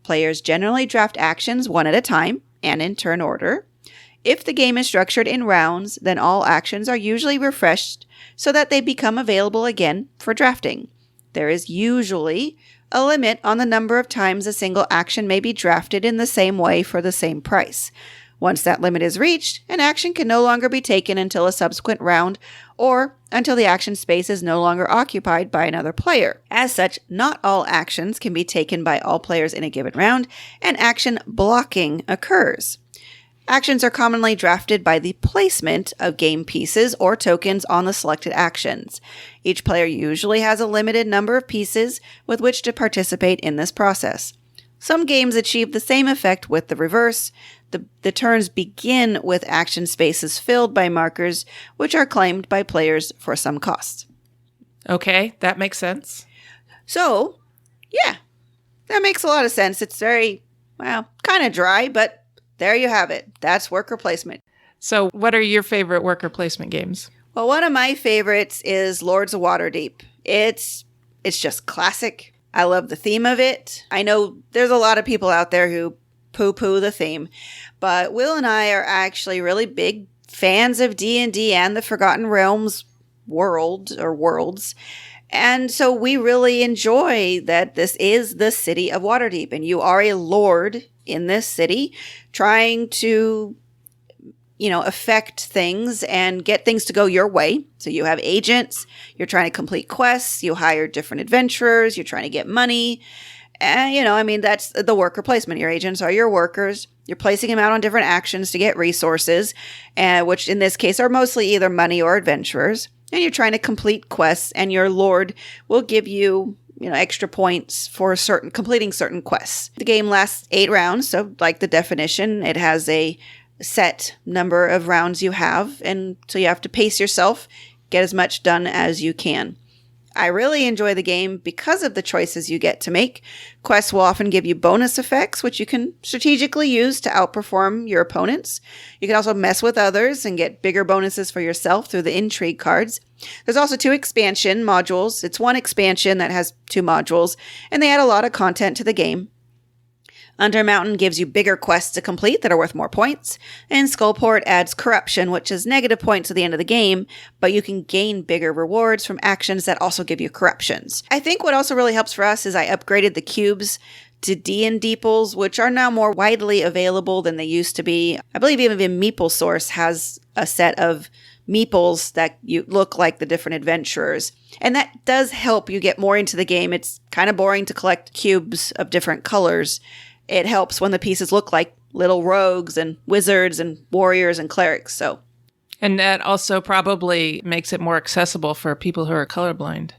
Players generally draft actions one at a time and in turn order. If the game is structured in rounds, then all actions are usually refreshed so that they become available again for drafting. There is usually a limit on the number of times a single action may be drafted in the same way for the same price. Once that limit is reached, an action can no longer be taken until a subsequent round or until the action space is no longer occupied by another player. As such, not all actions can be taken by all players in a given round, and action blocking occurs. Actions are commonly drafted by the placement of game pieces or tokens on the selected actions. Each player usually has a limited number of pieces with which to participate in this process. Some games achieve the same effect with the reverse. The turns begin with action spaces filled by markers, which are claimed by players for some cost. Okay, that makes sense. So, yeah, that makes a lot of sense. It's very, well, kind of dry, but there you have it. That's worker placement. So what are your favorite worker placement games? Well, one of my favorites is Lords of Waterdeep. It's just classic. I love the theme of it. I know there's a lot of people out there who poo-poo the theme, but Will and I are actually really big fans of D&D and the Forgotten Realms world or worlds. And so we really enjoy that this is the city of Waterdeep, and you are a lord in this city trying to, affect things and get things to go your way. So you have agents, you're trying to complete quests, you hire different adventurers, you're trying to get money. And, that's the worker placement. Your agents are your workers. You're placing them out on different actions to get resources, which in this case are mostly either money or adventurers. And you're trying to complete quests, and your lord will give you, extra points for completing certain quests. The game lasts 8 rounds, so like the definition, it has a set number of rounds you have, and so you have to pace yourself, get as much done as you can. I really enjoy the game because of the choices you get to make. Quests will often give you bonus effects, which you can strategically use to outperform your opponents. You can also mess with others and get bigger bonuses for yourself through the intrigue cards. There's also 2 expansion modules. It's one expansion that has 2 modules, and they add a lot of content to the game. Undermountain gives you bigger quests to complete that are worth more points, and Skullport adds corruption, which is negative points at the end of the game, but you can gain bigger rewards from actions that also give you corruptions. I think what also really helps for us is I upgraded the cubes to D&Deeples, which are now more widely available than they used to be. I believe even Meeple Source has a set of meeples that you look like the different adventurers. And that does help you get more into the game. It's kind of boring to collect cubes of different colors. It helps when the pieces look like little rogues and wizards and warriors and clerics. So, And that also probably makes it more accessible for people who are colorblind.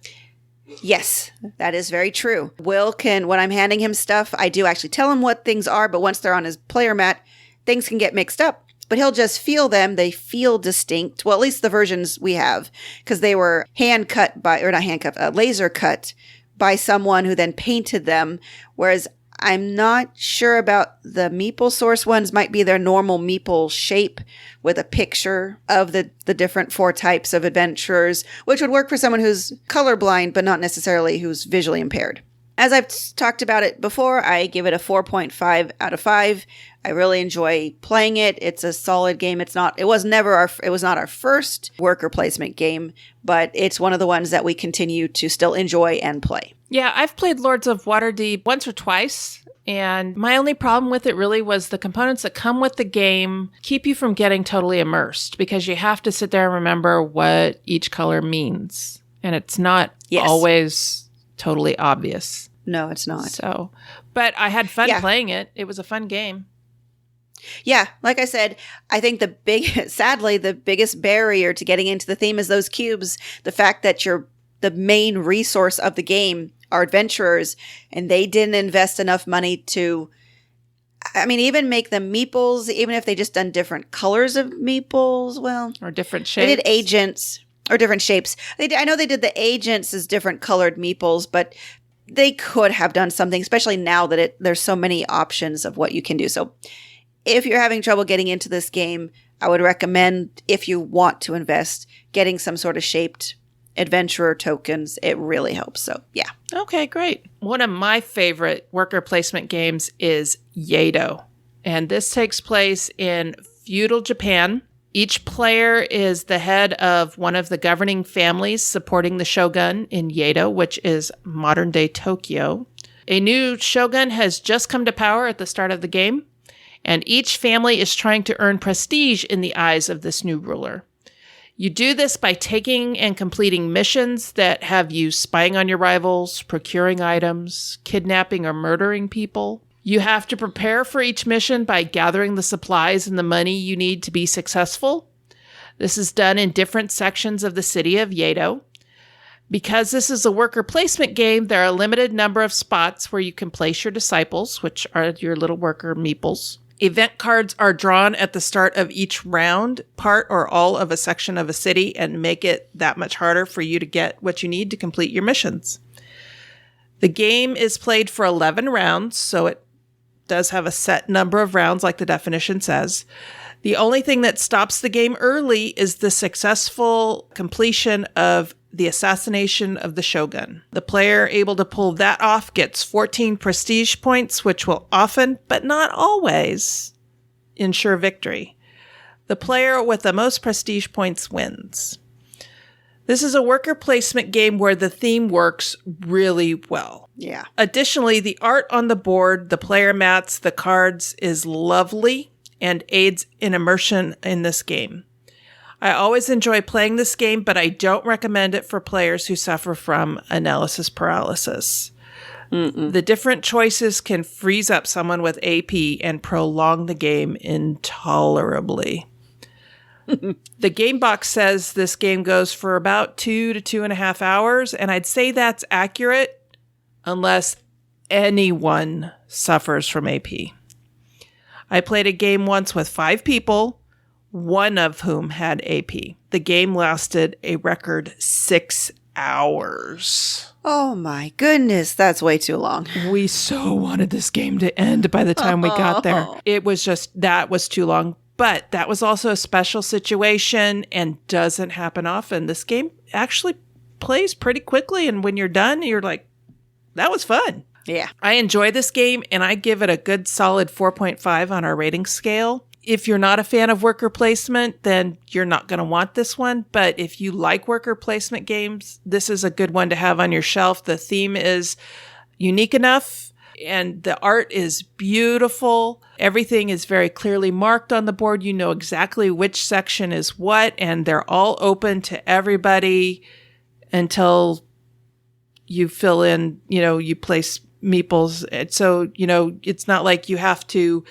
yes, that is very true. Will can, when I'm handing him stuff, I do actually tell him what things are, but once they're on his player mat, things can get mixed up. But he'll just feel them. They feel distinct. Well, at least the versions we have, because they were laser cut by someone who then painted them. Whereas I'm not sure about the Meeple source ones. Might be their normal Meeple shape with a picture of the different 4 types of adventurers, which would work for someone who's colorblind, but not necessarily who's visually impaired. As I've talked about it before, I give it a 4.5 out of 5. I really enjoy playing it. It's a solid game. It was not our first worker placement game, but it's one of the ones that we continue to still enjoy and play. Yeah, I've played Lords of Waterdeep once or twice, and my only problem with it really was the components that come with the game keep you from getting totally immersed because you have to sit there and remember what each color means, and it's not always totally obvious. No, it's not. So, but I had fun playing it. It was a fun game. Yeah, like I said, I think sadly, the biggest barrier to getting into the theme is those cubes. The fact that the main resource of the game are adventurers, and they didn't invest enough money to, even make them meeples, even if they just done different colors of meeples, or different shapes. They did agents, or different shapes. I know they did the agents as different colored meeples, but they could have done something, especially now that there's so many options of what you can do. So if you're having trouble getting into this game, I would recommend, if you want to invest, getting some sort of shaped adventurer tokens. It really helps. So, yeah. Okay, great. One of my favorite worker placement games is Yedo. And this takes place in feudal Japan. Each player is the head of one of the governing families supporting the shogun in Yedo, which is modern-day Tokyo. A new shogun has just come to power at the start of the game, and each family is trying to earn prestige in the eyes of this new ruler. You do this by taking and completing missions that have you spying on your rivals, procuring items, kidnapping or murdering people. You have to prepare for each mission by gathering the supplies and the money you need to be successful. This is done in different sections of the city of Yedo. Because this is a worker placement game, there are a limited number of spots where you can place your disciples, which are your little worker meeples. Event cards are drawn at the start of each round, part or all of a section of a city, and make it that much harder for you to get what you need to complete your missions. The game is played for 11 rounds, so it does have a set number of rounds like the definition says. The only thing that stops the game early is the successful completion of the assassination of the shogun. The player able to pull that off gets 14 prestige points, which will often, but not always, ensure victory. The player with the most prestige points wins. This is a worker placement game where the theme works really well. Yeah. Additionally, the art on the board, the player mats, the cards is lovely and aids in immersion in this game. I always enjoy playing this game, but I don't recommend it for players who suffer from analysis paralysis. The different choices can freeze up someone with AP and prolong the game intolerably. The game box says this game goes for about 2 to 2.5 hours, and I'd say that's accurate unless anyone suffers from AP. I played a game once with 5 people, one of whom had AP. The game lasted a record 6 hours. Oh my goodness, that's way too long. We so wanted this game to end by the time we got there. It was just, that was too long. But that was also a special situation and doesn't happen often. This game actually plays pretty quickly, and when you're done, you're like, that was fun. Yeah. I enjoy this game, and I give it a good solid 4.5 on our rating scale. If you're not a fan of worker placement, then you're not going to want this one. But if you like worker placement games, this is a good one to have on your shelf. The theme is unique enough, and the art is beautiful. Everything is very clearly marked on the board. You know exactly which section is what, and they're all open to everybody until you fill in, you place meeples. So, it's not like you have to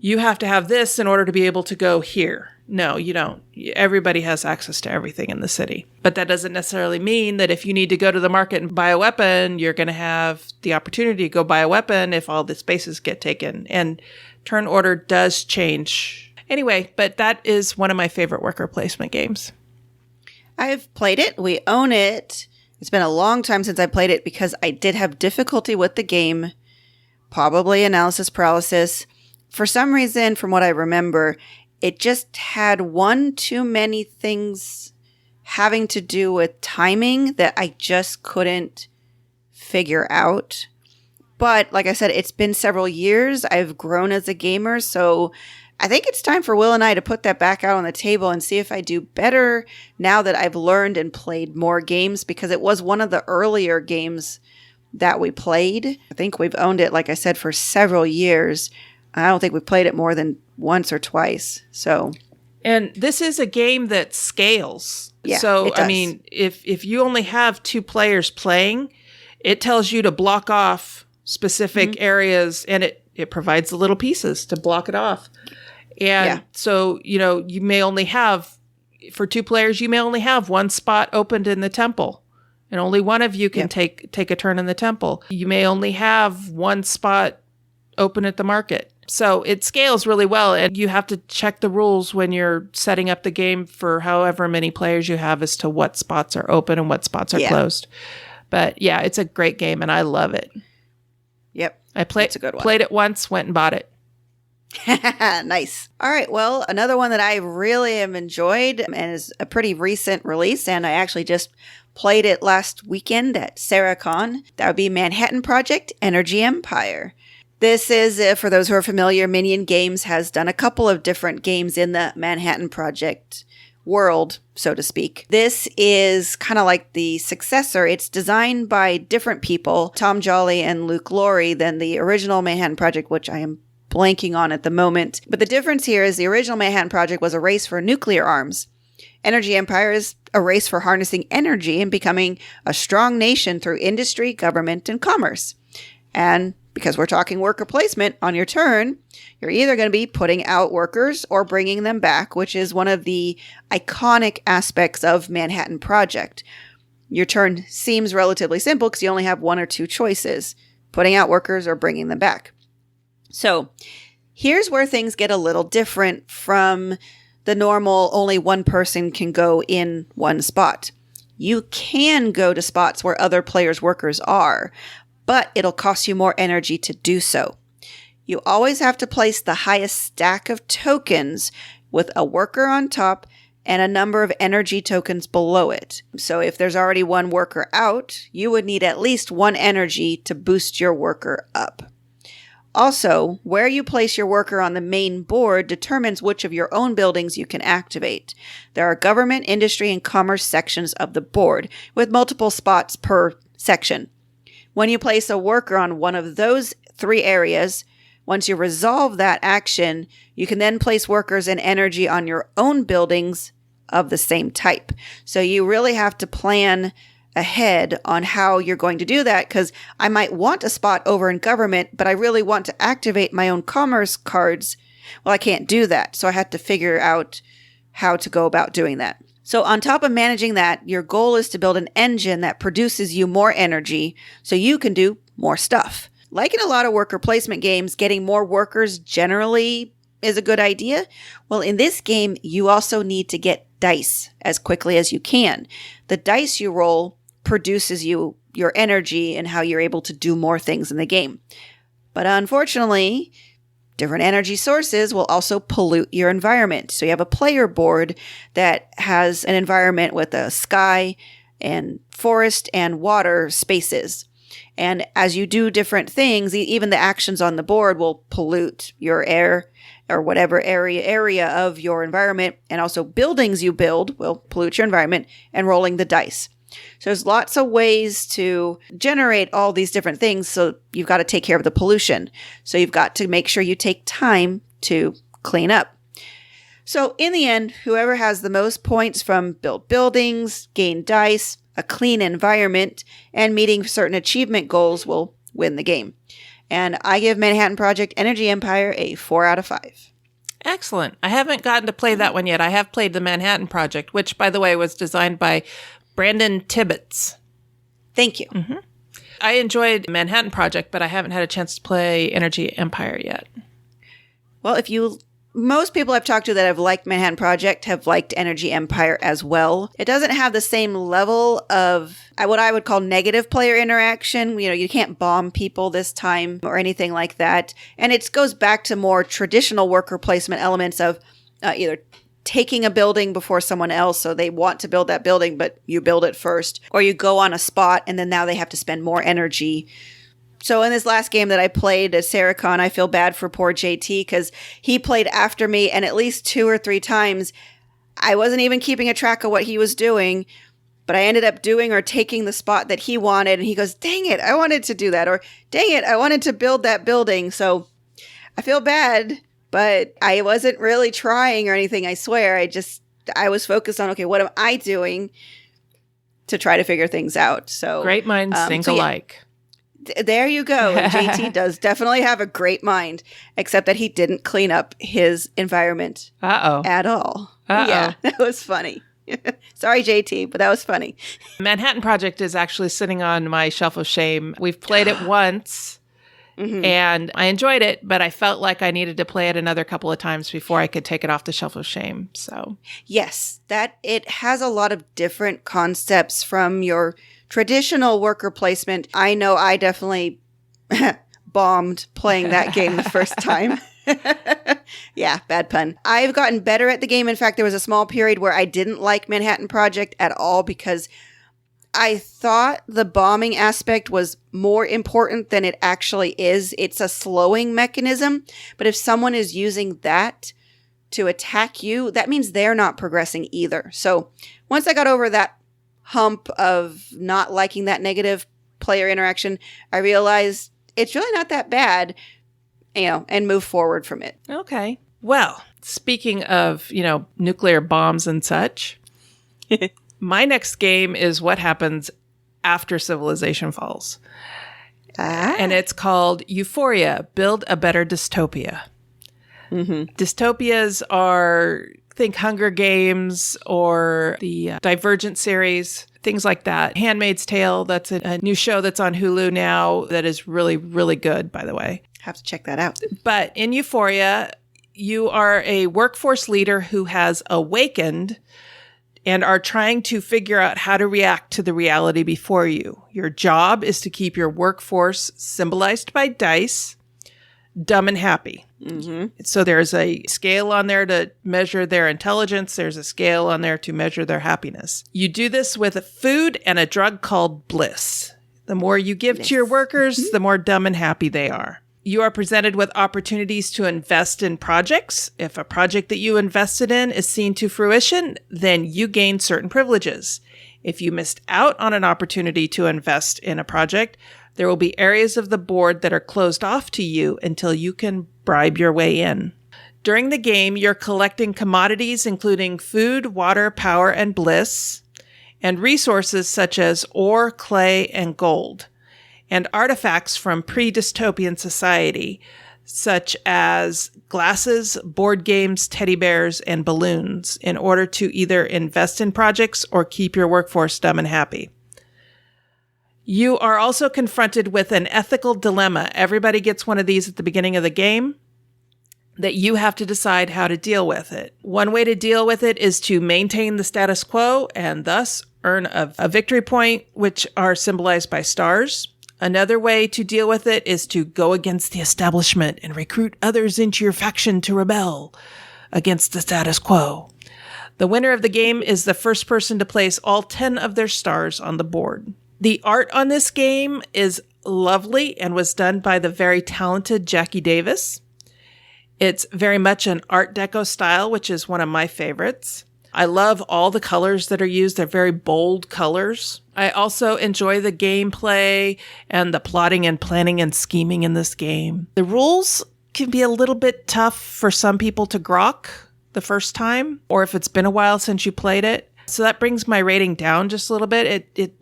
you have to have this in order to be able to go here. No, you don't. Everybody has access to everything in the city. But that doesn't necessarily mean that if you need to go to the market and buy a weapon, you're going to have the opportunity to go buy a weapon if all the spaces get taken. And turn order does change. Anyway, but that is one of my favorite worker placement games. I've played it. We own it. It's been a long time since I played it because I did have difficulty with the game, probably analysis paralysis. For some reason, from what I remember, it just had one too many things having to do with timing that I just couldn't figure out. But like I said, it's been several years. I've grown as a gamer, so I think it's time for Will and I to put that back out on the table and see if I do better now that I've learned and played more games, because it was one of the earlier games that we played. I think we've owned it, like I said, for several years. I don't think we've played it more than once or twice. And this is a game that scales. Yeah, so, it does. I mean, if you only have 2 players playing, it tells you to block off specific areas, and it provides the little pieces to block it off. And so, you may only have, for 2 players, you may only have 1 spot opened in the temple, and only one of you can take a turn in the temple. You may only have 1 spot open at the market. So it scales really well, and you have to check the rules when you're setting up the game for however many players you have as to what spots are open and what spots are closed. But yeah, it's a great game, and I love it. Yep. It's a good one. Played it once, went and bought it. Nice. All right. Well, another one that I really have enjoyed and is a pretty recent release, and I actually just played it last weekend at SarahCon. That would be Manhattan Project Energy Empire. This is, for those who are familiar, Minion Games has done a couple of different games in the Manhattan Project world, so to speak. This is kind of like the successor. It's designed by different people, Tom Jolly and Luke Laurie, than the original Manhattan Project, which I am blanking on at the moment. But the difference here is the original Manhattan Project was a race for nuclear arms. Energy Empire is a race for harnessing energy and becoming a strong nation through industry, government, and commerce. And because we're talking worker placement, on your turn, you're either going to be putting out workers or bringing them back, which is one of the iconic aspects of Manhattan Project. Your turn seems relatively simple because you only have 1 or 2 choices, putting out workers or bringing them back. So here's where things get a little different from the normal only 1 person can go in 1 spot. You can go to spots where other players' workers are, but it'll cost you more energy to do so. You always have to place the highest stack of tokens with a worker on top and a number of energy tokens below it. So if there's already 1 worker out, you would need at least 1 energy to boost your worker up. Also, where you place your worker on the main board determines which of your own buildings you can activate. There are government, industry, and commerce sections of the board, with multiple spots per section. When you place a worker on one of those 3 areas, once you resolve that action, you can then place workers and energy on your own buildings of the same type. So you really have to plan ahead on how you're going to do that, because I might want a spot over in government, but I really want to activate my own commerce cards. Well, I can't do that. So I had to figure out how to go about doing that. So on top of managing that, your goal is to build an engine that produces you more energy so you can do more stuff. Like in a lot of worker placement games, getting more workers generally is a good idea. Well, in this game, you also need to get dice as quickly as you can. The dice you roll produces you your energy and how you're able to do more things in the game. But unfortunately, different energy sources will also pollute your environment. So you have a player board that has an environment with a sky and forest and water spaces. And as you do different things, even the actions on the board will pollute your air or whatever area of your environment. And also buildings you build will pollute your environment, and rolling the dice. So there's lots of ways to generate all these different things. So you've got to take care of the pollution. So you've got to make sure you take time to clean up. So in the end, whoever has the most points from build buildings, gain dice, a clean environment, and meeting certain achievement goals will win the game. And I give Manhattan Project Energy Empire a 4 out of 5. Excellent. I haven't gotten to play that one yet. I have played the Manhattan Project, which, by the way, was designed by Brandon Tibbetts. Thank you. Mm-hmm. I enjoyed Manhattan Project, but I haven't had a chance to play Energy Empire yet. Well, most people I've talked to that have liked Manhattan Project have liked Energy Empire as well. It doesn't have the same level of what I would call negative player interaction. You can't bomb people this time or anything like that. And it goes back to more traditional worker placement elements of either taking a building before someone else, so they want to build that building, but you build it first, or you go on a spot and then now they have to spend more energy. So in this last game that I played at SarahCon, I feel bad for poor JT because he played after me, and at least 2 or 3 times I wasn't even keeping a track of what he was doing, but I ended up doing or taking the spot that he wanted, and he goes, "Dang it, I wanted to do that," or "Dang it, I wanted to build that building." So I feel bad, but I wasn't really trying or anything, I swear. I was focused on, okay, what am I doing to try to figure things out? So great minds think alike. There you go. And JT does definitely have a great mind, except that he didn't clean up his environment at all. Yeah, that was funny. Sorry, JT, but that was funny. Manhattan Project is actually sitting on my shelf of shame. We've played it once, and I enjoyed it, but I felt like I needed to play it another couple of times before I could take it off the shelf of shame. So yes, that it has a lot of different concepts from your traditional worker placement. I know I definitely bombed playing that game the first time. Yeah, bad pun. I've gotten better at the game. In fact, there was a small period where I didn't like Manhattan Project at all because I thought the bombing aspect was more important than it actually is. It's a slowing mechanism, but if someone is using that to attack you, that means they're not progressing either. So once I got over that hump of not liking that negative player interaction, I realized it's really not that bad, and move forward from it. Okay. Well, speaking of, nuclear bombs and such, my next game is what happens after civilization falls. And it's called Euphoria, Build a Better Dystopia. Mm-hmm. Dystopias are, think Hunger Games or the Divergent series, things like that. Handmaid's Tale, that's a new show that's on Hulu now that is really, really good, by the way. Have to check that out. But in Euphoria, you are a workforce leader who has awakened and are trying to figure out how to react to the reality before you. Your job is to keep your workforce, symbolized by dice, dumb and happy. Mm-hmm. So there's a scale on there to measure their intelligence. There's a scale on there to measure their happiness. You do this with a food and a drug called bliss. The more you give to your workers, the more dumb and happy they are. You are presented with opportunities to invest in projects. If a project that you invested in is seen to fruition, then you gain certain privileges. If you missed out on an opportunity to invest in a project, there will be areas of the board that are closed off to you until you can bribe your way in. During the game, you're collecting commodities including food, water, power, and bliss, and resources such as ore, clay, and gold, and artifacts from pre-dystopian society, such as glasses, board games, teddy bears, and balloons, in order to either invest in projects or keep your workforce dumb and happy. You are also confronted with an ethical dilemma. Everybody gets one of these at the beginning of the game that you have to decide how to deal with it. One way to deal with it is to maintain the status quo and thus earn a victory point, which are symbolized by stars. Another way to deal with it is to go against the establishment and recruit others into your faction to rebel against the status quo. The winner of the game is the first person to place all 10 of their stars on the board. The art on this game is lovely and was done by the very talented Jackie Davis. It's very much an Art Deco style, which is one of my favorites. I love all the colors that are used. They're very bold colors. I also enjoy the gameplay and the plotting and planning and scheming in this game. The rules can be a little bit tough for some people to grok the first time, or if it's been a while since you played it. So that brings my rating down just a little bit.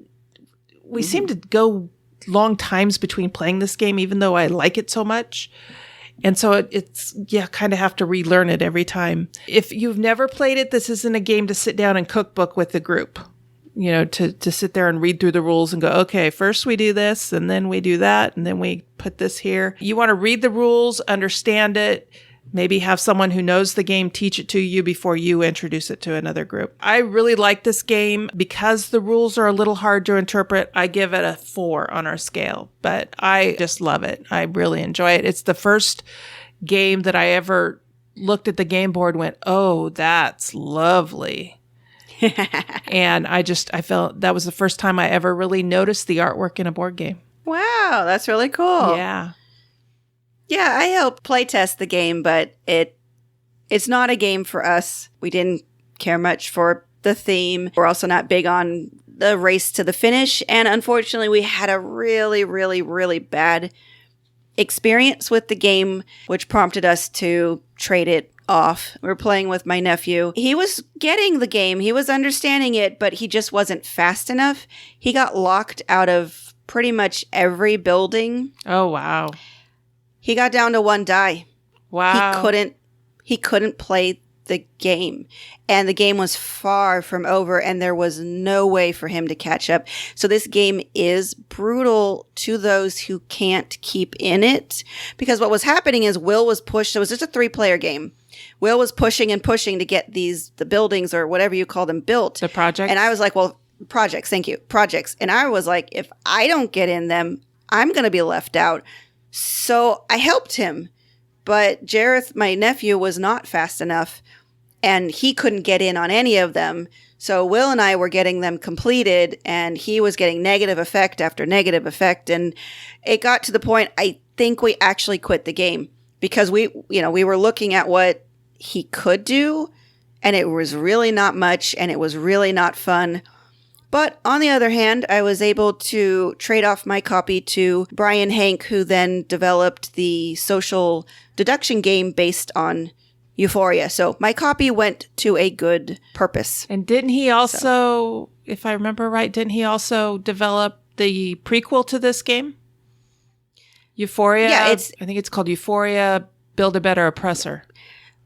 We seem to go long times between playing this game, even though I like it so much. And so it's kind of have to relearn it every time. If you've never played it, this isn't a game to sit down and cookbook with the group. To sit there and read through the rules and go, okay, first we do this, and then we do that, and then we put this here. You want to read the rules, understand it, maybe have someone who knows the game teach it to you before you introduce it to another group. I really like this game. Because the rules are a little hard to interpret, I give it a 4 on our scale, but I just love it. I really enjoy it. It's the first game that I ever looked at the game board and went, oh, that's lovely. And I felt that was the first time I ever really noticed the artwork in a board game. Wow, that's really cool. Yeah. Yeah, I helped playtest the game, but it's not a game for us. We didn't care much for the theme. We're also not big on the race to the finish. And unfortunately, we had a really, really, really bad experience with the game, which prompted us to trade it off. We were playing with my nephew. He was getting the game. He was understanding it, but he just wasn't fast enough. He got locked out of pretty much every building. Oh, wow. He got down to 1 die. Wow. He couldn't play the game. And the game was far from over, and there was no way for him to catch up. So this game is brutal to those who can't keep in it. Because what was happening is Will was pushed. So it was just a 3-player game. Will was pushing and pushing to get the buildings or whatever you call them built. The projects? And I was like, well, projects, thank you. Projects. And I was like, if I don't get in them, I'm going to be left out. So I helped him. But Jareth, my nephew, was not fast enough. And he couldn't get in on any of them. So Will and I were getting them completed. And he was getting negative effect after negative effect. And it got to the point, I think we actually quit the game. Because we were looking at what he could do, and it was really not much, and it was really not fun. But on the other hand, I was able to trade off my copy to Brian Hank, who then developed the social deduction game based on Euphoria. So my copy went to a good purpose. And didn't he also, if I remember right, develop the prequel to this game? Euphoria. Yeah, I think it's called Euphoria, Build a Better Oppressor.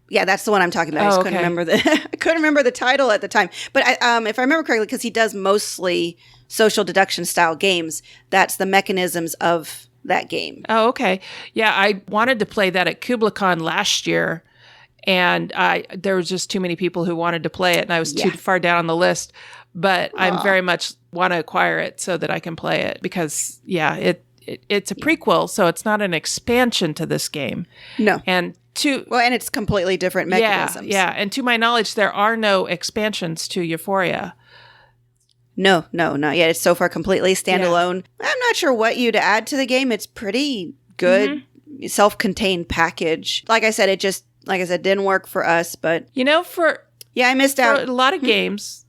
Yeah, that's the one I'm talking about. I just couldn't remember the title at the time. But if I remember correctly, because he does mostly social deduction style games, that's the mechanisms of that game. Oh, okay. Yeah, I wanted to play that at KublaCon last year, and there was just too many people who wanted to play it, and I was too far down on the list. But I very much want to acquire it so that I can play it because, it's a prequel, so it's not an expansion to this game. No. And it's completely different mechanisms. Yeah. And to my knowledge, there are no expansions to Euphoria. No, not yet. It's so far completely standalone. Yeah. I'm not sure what you'd add to the game. It's pretty good, self-contained package. Like I said, didn't work for us, but... I missed out. For a lot of games...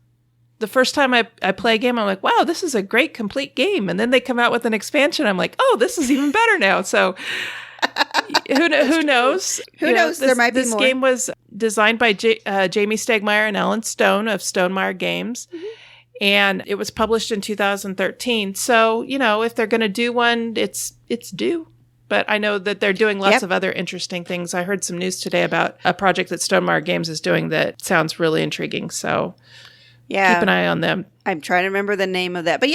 The first time I play a game, I'm like, wow, this is a great complete game. And then they come out with an expansion. I'm like, oh, this is even better now. So who knows? Who knows? There might be this more. This game was designed by Jamie Stegmaier and Alan Stone of Stonemaier Games. Mm-hmm. And it was published in 2013. So, if they're going to do one, it's due. But I know that they're doing lots of other interesting things. I heard some news today about a project that Stonemaier Games is doing that sounds really intriguing. So... yeah. Keep an eye on them. I'm trying to remember the name of that. But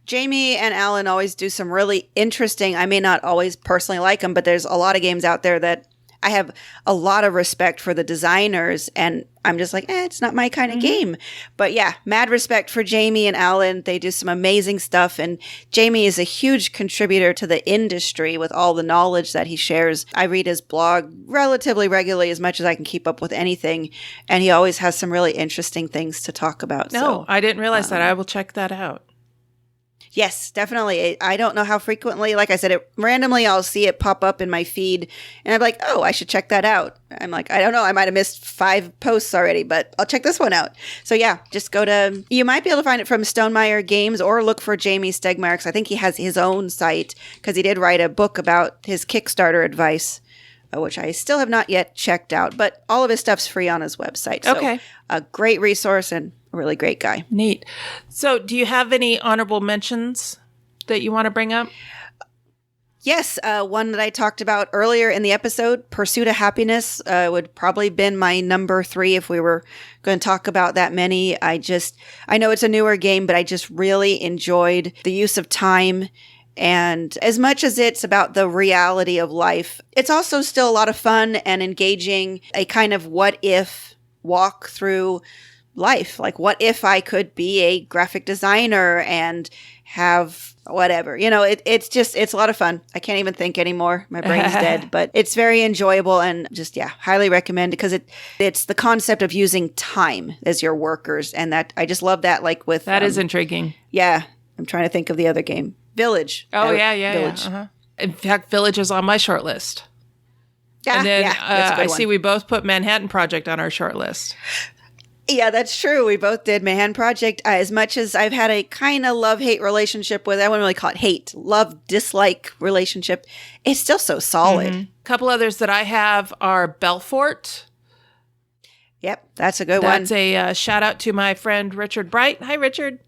Jamie and Alan always do some really interesting, I may not always personally like them, but there's a lot of games out there that I have a lot of respect for the designers, and I'm just like, it's not my kind of game. But mad respect for Jamie and Alan. They do some amazing stuff, and Jamie is a huge contributor to the industry with all the knowledge that he shares. I read his blog relatively regularly, as much as I can keep up with anything, and he always has some really interesting things to talk about. No, I didn't realize that. I will check that out. Yes, definitely. I don't know how frequently. Like I said, randomly I'll see it pop up in my feed, and I'm like, oh, I should check that out. I'm like, I don't know. I might have missed 5 posts already, but I'll check this one out. So just go to, you might be able to find it from Stonemaier Games or look for Jamie Stegmaier, because I think he has his own site, because he did write a book about his Kickstarter advice, which I still have not yet checked out. But all of his stuff's free on his website. So okay. A great resource and a really great guy. Neat. So do you have any honorable mentions that you want to bring up? Yes, one that I talked about earlier in the episode, Pursuit of Happiness, would probably been my number 3 if we were going to talk about that many. I know it's a newer game, but I just really enjoyed the use of time. And as much as it's about the reality of life, it's also still a lot of fun and engaging, a kind of what if walk through life. Like, what if I could be a graphic designer and have whatever, it's a lot of fun. I can't even think anymore. My brain's dead, but it's very enjoyable and just, highly recommend it because it's the concept of using time as your workers. And that I just love that. Like with that is intriguing. Yeah. I'm trying to think of the other game. Village. Oh, Village. Yeah. Uh-huh. In fact, Village is on my short list. Yeah, and then that's a good I one. see we both put Manhattan Project on our short list. Yeah, that's true. We both did Manhattan Project. As much as I've had a kind of love-hate relationship with, I wouldn't really call it hate, love-dislike relationship, it's still so solid. A couple others that I have are Belfort. Yep, that's a good one. That's a shout out to my friend Richard Bright. Hi, Richard.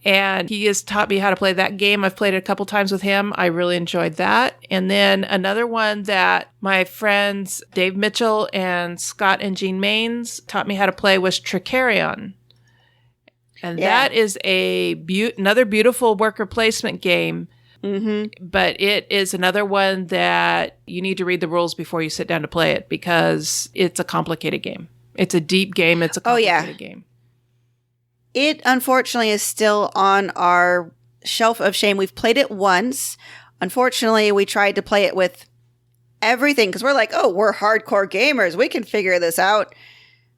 And he has taught me how to play that game. I've played it a couple times with him. I really enjoyed that. And then another one that my friends Dave Mitchell and Scott and Jean Maines taught me how to play was Tricarion. And that is another beautiful worker placement game. Mm-hmm. But it is another one that you need to read the rules before you sit down to play it because it's a complicated game. It's a deep game. It's a complicated game. It, unfortunately, is still on our shelf of shame. We've played it once. Unfortunately, we tried to play it with everything because we're like, oh, we're hardcore gamers. We can figure this out.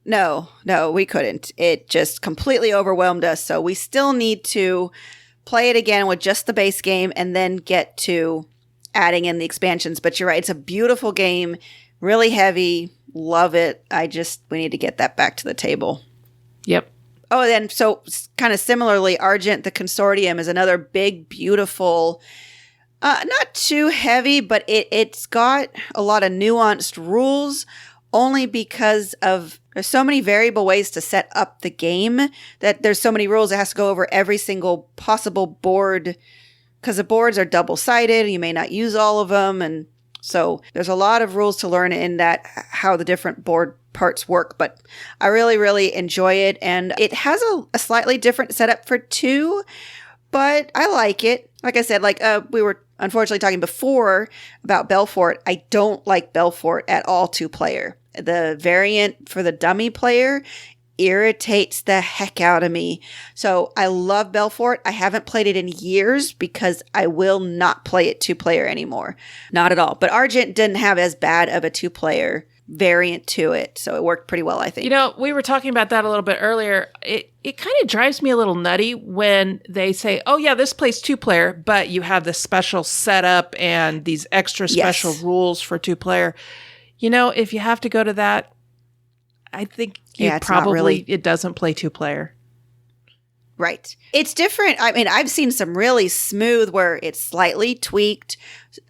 No, we couldn't. It just completely overwhelmed us. So we still need to play it again with just the base game and then get to adding in the expansions. But you're right. It's a beautiful game. Really heavy. Love it. We need to get that back to the table. Yep. Oh, then so kind of similarly, Argent, the Consortium is another big, beautiful, not too heavy, but it's got a lot of nuanced rules only because there's so many variable ways to set up the game that there's so many rules. It has to go over every single possible board because the boards are double-sided. You may not use all of them. And so there's a lot of rules to learn in that, how the different board parts work, but I really, really enjoy it. And it has a slightly different setup for 2, but I like it. Like I said, we were unfortunately talking before about Belfort. I don't like Belfort at all 2-player. The variant for the dummy player irritates the heck out of me. So I love Belfort. I haven't played it in years because I will not play it 2-player anymore. Not at all. But Argent didn't have as bad of a 2-player variant to it, so it worked pretty well, I think. We were talking about that a little bit earlier. It kind of drives me a little nutty when they say, oh yeah, this plays 2-player, but you have this special setup and these extra special rules for 2-player. If you have to go to that, I think it doesn't play 2-player. Right. It's different. I mean, I've seen some really smooth where it's slightly tweaked,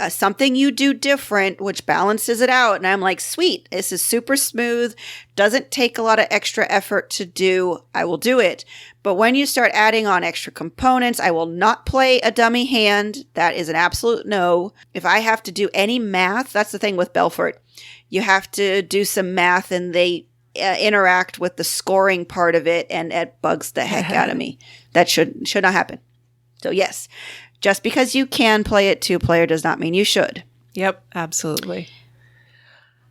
something you do different, which balances it out. And I'm like, sweet, this is super smooth. Doesn't take a lot of extra effort to do. I will do it. But when you start adding on extra components, I will not play a dummy hand. That is an absolute no. If I have to do any math, that's the thing with Belfort. You have to do some math and they interact with the scoring part of it, and it bugs the heck out of me. That should not happen. So yes, just because you can play it 2-player does not mean you should. Yep, absolutely.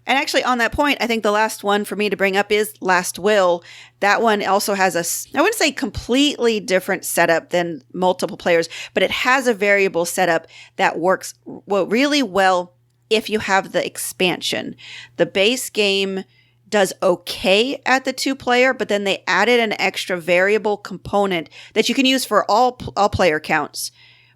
And actually, on that point, I think the last one for me to bring up is Last Will. That one also has I wouldn't say completely different setup than multiple players, but it has a variable setup that works really well if you have the expansion. The base game does okay at the 2-player, but then they added an extra variable component that you can use for all player counts.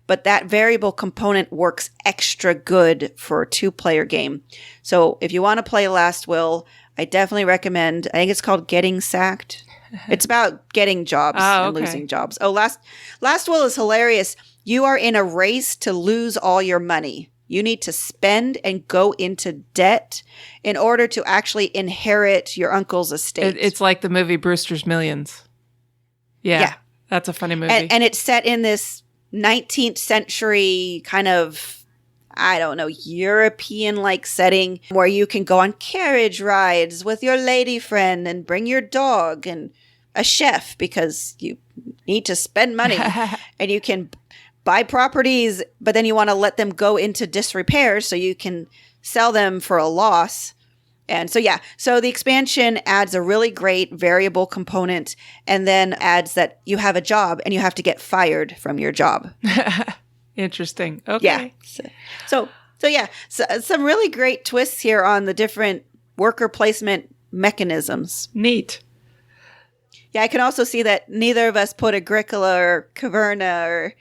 But that variable component works extra good for a 2-player game. So if you want to play Last Will, I definitely recommend, I think it's called Getting Sacked. It's about getting jobs and losing jobs. Oh, Last Will is hilarious. You are in a race to lose all your money. You need to spend and go into debt in order to actually inherit your uncle's estate. It's like the movie Brewster's Millions. Yeah. That's a funny movie. And it's set in this 19th century kind of, I don't know, European-like setting where you can go on carriage rides with your lady friend and bring your dog and a chef because you need to spend money. And you can buy properties, but then you want to let them go into disrepair so you can sell them for a loss. And so, yeah, so the expansion adds a really great variable component and then adds that you have a job and you have to get fired from your job. Interesting. Okay. Yeah. So yeah, some really great twists here on the different worker placement mechanisms. Neat. Yeah, I can also see that neither of us put Agricola or Caverna or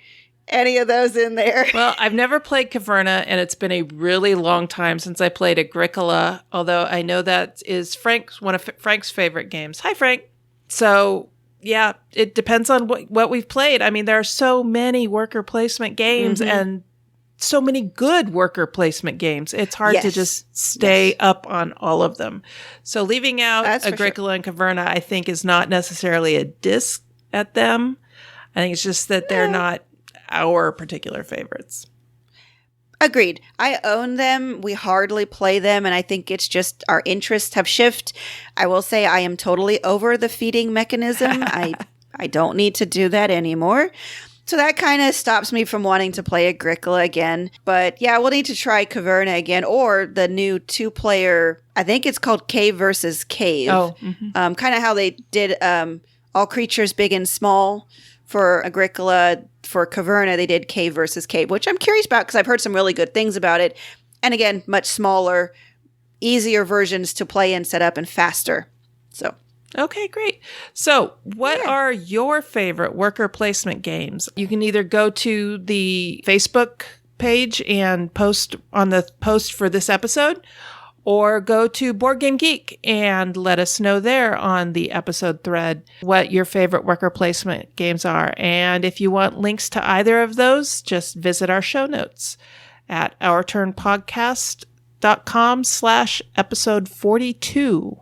any of those in there. Well, I've never played Caverna, and it's been a really long time since I played Agricola, although I know that is one of Frank's favorite games. Hi, Frank. So, yeah, it depends on what we've played. I mean, there are so many worker placement games and so many good worker placement games. It's hard to just stay up on all of them. So leaving out Agricola and Caverna, I think, is not necessarily a diss at them. I think it's just that they're not our particular favorites. Agreed. I own them. We hardly play them, and I think it's just our interests have shifted. I will say I am totally over the feeding mechanism. I don't need to do that anymore. So that kind of stops me from wanting to play Agricola again. But yeah, we'll need to try Caverna again, or the new 2-player, I think it's called Cave versus Cave. Oh. Kind of how they did All Creatures Big and Small for Agricola. For Caverna, they did Cave versus Cave, which I'm curious about because I've heard some really good things about it. And again, much smaller, easier versions to play and set up and faster. So, okay, great. So what are your favorite worker placement games? You can either go to the Facebook page and post on the post for this episode, or go to Board Game Geek and let us know there on the episode thread what your favorite worker placement games are. And if you want links to either of those, just visit our show notes at ourturnpodcast.com/episode 42.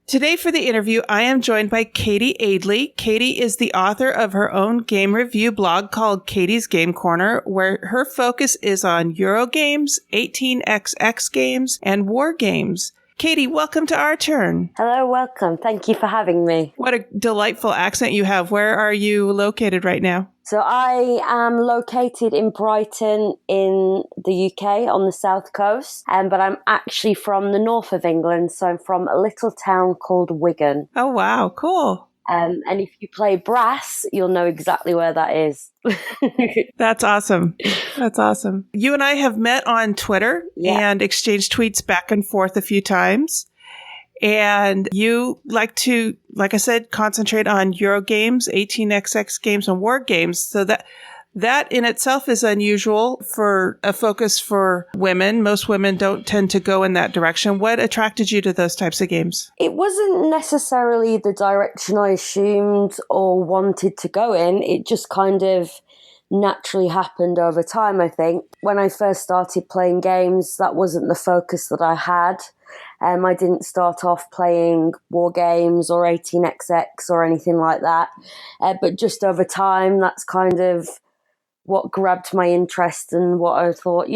Today for the interview, I am joined by Katie Aidley. Katie is the author of her own game review blog called Katie's Game Corner, where her focus is on Euro games, 18xx games, and war games. Katie, welcome to Our Turn. Hello, welcome. Thank you for having me. What a delightful accent you have. Where are you located right now? So I am located in Brighton in the UK on the south coast, but I'm actually from the north of England, so I'm from a little town called Wigan. Oh, wow. Cool. And if you play brass, you'll know exactly where that is. That's awesome. That's awesome. You and I have met on Twitter and exchanged tweets back and forth a few times. And you like to, like I said, concentrate on Euro games, 18xx games, and war games. So that in itself is unusual for a focus for women. Most women don't tend to go in that direction. What attracted you to those types of games? It wasn't necessarily the direction I assumed or wanted to go in. It just kind of naturally happened over time, I think. When I first started playing games, that wasn't the focus that I had. I didn't start off playing war games or 18xx or anything like that. But just over time, that's kind of what grabbed my interest and what I thought,